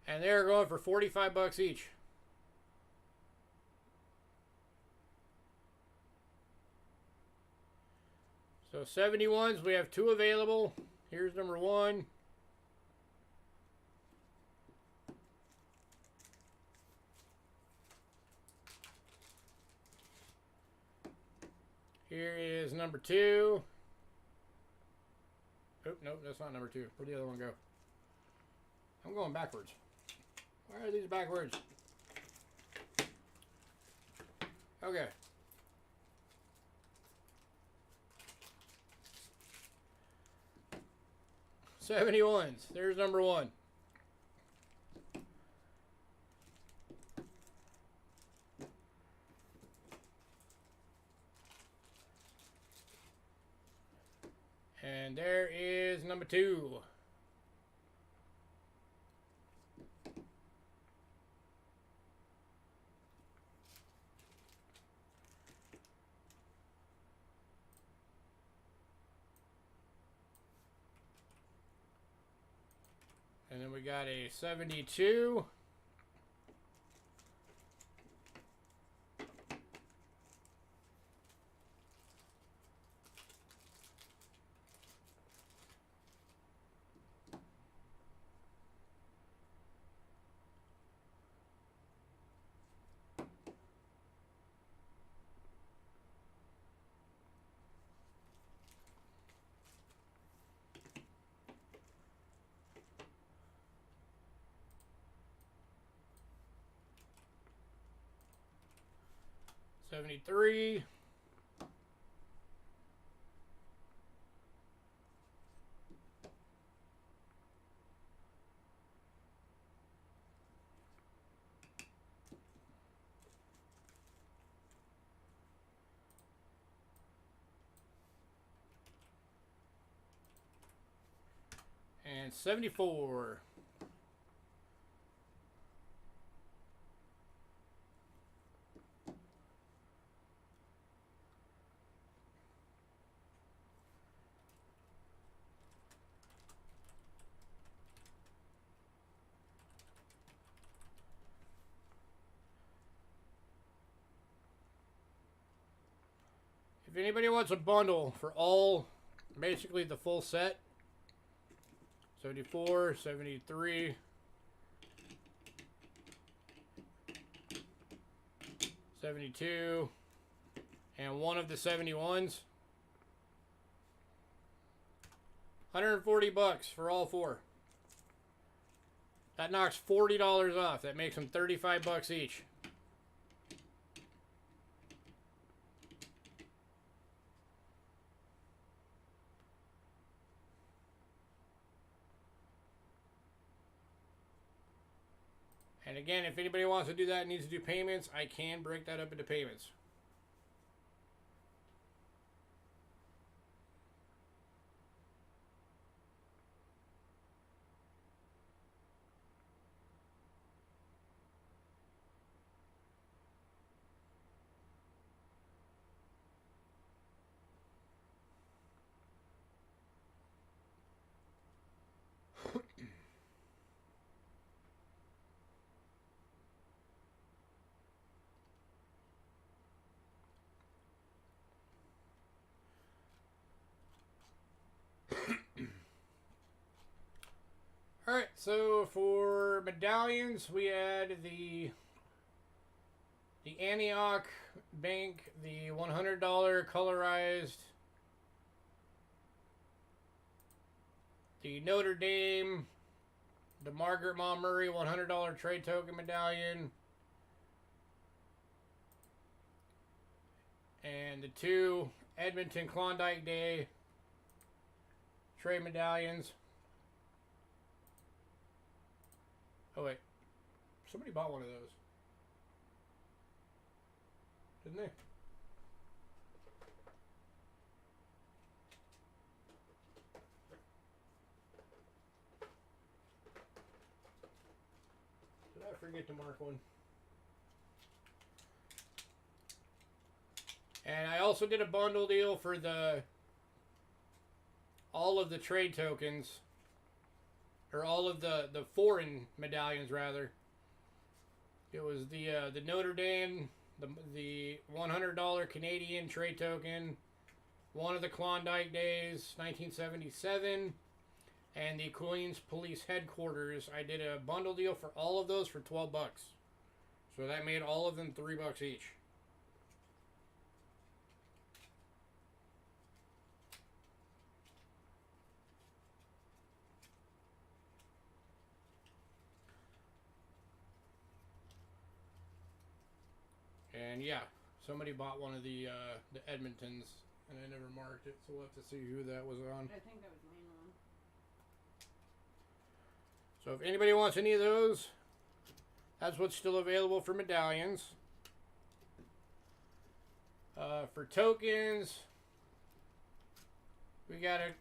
and they're going for $45 each. So 71s, we have 2 available. Here's number 1. Here is number 2. Oh, nope, that's not number 2. Where'd the other one go? I'm going backwards. Why are these backwards? Okay. $71s. There's number 1. And there is number 2. And then we got a 72. $73. And 74. If anybody wants a bundle for all, basically the full set, 74, 73, 72, and one of the 71s. 140 bucks for all four. That knocks $40 off. That makes them 35 bucks each. And again, if anybody wants to do that and needs to do payments, I can break that up into payments. Alright, so for medallions, we had the Antioch Bank, the $100 colorized, the Notre Dame, the Margaret Montgomery $100 trade token medallion, and the two Edmonton Klondike Day trade medallions. Oh wait, somebody bought one of those, didn't they? Did I forget to mark one? And I also did a bundle deal for all of the trade tokens, or all of the foreign medallions rather. It was the Notre Dame, the $100 Canadian trade token, one of the Klondike Days 1977, and the Queens Police Headquarters. I did a bundle deal for all of those for 12 bucks. So that made all of them 3 bucks each. And yeah, somebody bought one of the Edmontons, and I never marked it, so we'll have to see who that was on. I think that was the main one. So if anybody wants any of those, that's what's still available for medallions. For tokens, we got a...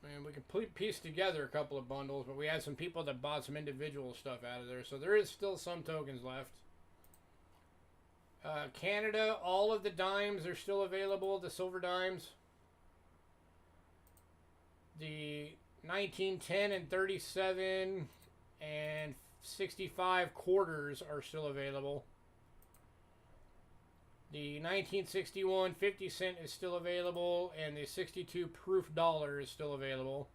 Man, we can piece together a couple of bundles, but we had some people that bought some individual stuff out of there, so there is still some tokens left. Canada, all of the dimes are still available, the silver dimes. The 1910 and 37 and 65 quarters are still available. The 1961 50 cent is still available, and the 62 proof dollar is still available.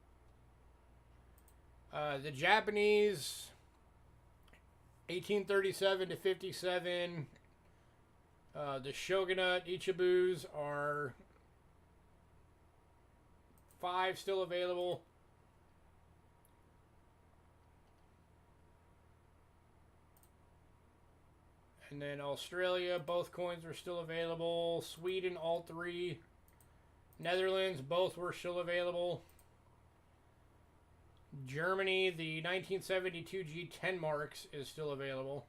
The Japanese 1837 to 57, the Shogunate Ichibus are 5 still available. And then Australia, both coins are still available. Sweden, all 3. Netherlands, both were still available. Germany, the 1972 G10 marks is still available.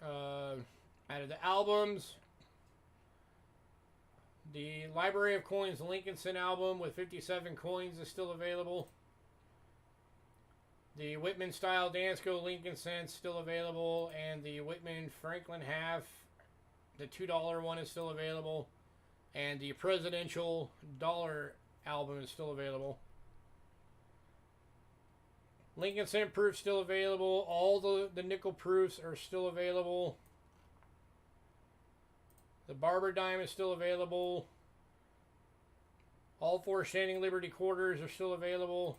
Out of the albums, the Library of Coins Lincolnson album with 57 coins is still available. The Whitman Style Dansko Lincoln Cents still available, and the Whitman Franklin Half, the $2 one, is still available, and the Presidential Dollar album is still available. Lincoln Cent proofs still available. All the nickel proofs are still available. The Barber dime is still available. All 4 Standing Liberty quarters are still available.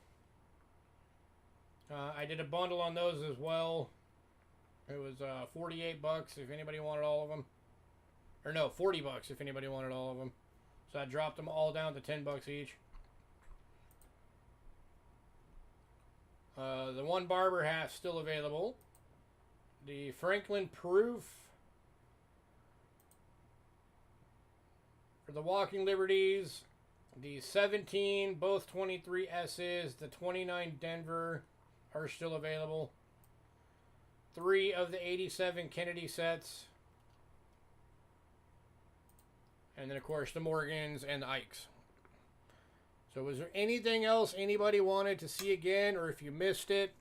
I did a bundle on those as well. It was 48 bucks if anybody wanted all of them. Or no, 40 bucks if anybody wanted all of them. So I dropped them all down to 10 bucks each. The one barber hat still available. The Franklin Proof for the Walking Liberties. The 17, both 23 S's, the 29 Denver are still available. 3 of the 87 Kennedy sets. And then, of course, the Morgans and the Ikes. So was there anything else anybody wanted to see again, or if you missed it?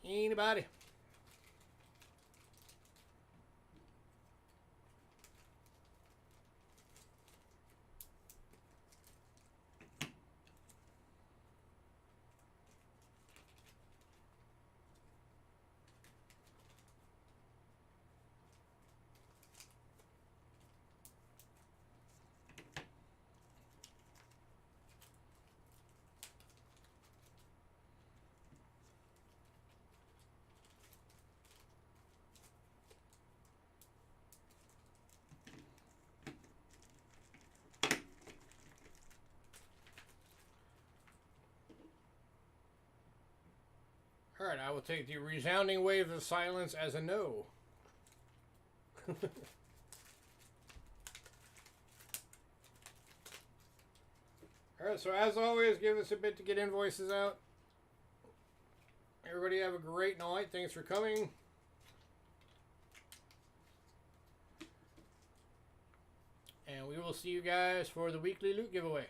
Anybody? All right, I will take the resounding wave of silence as a no. All right, so as always, give us a bit to get invoices out. Everybody have a great night. Thanks for coming. And we will see you guys for the weekly loot giveaway.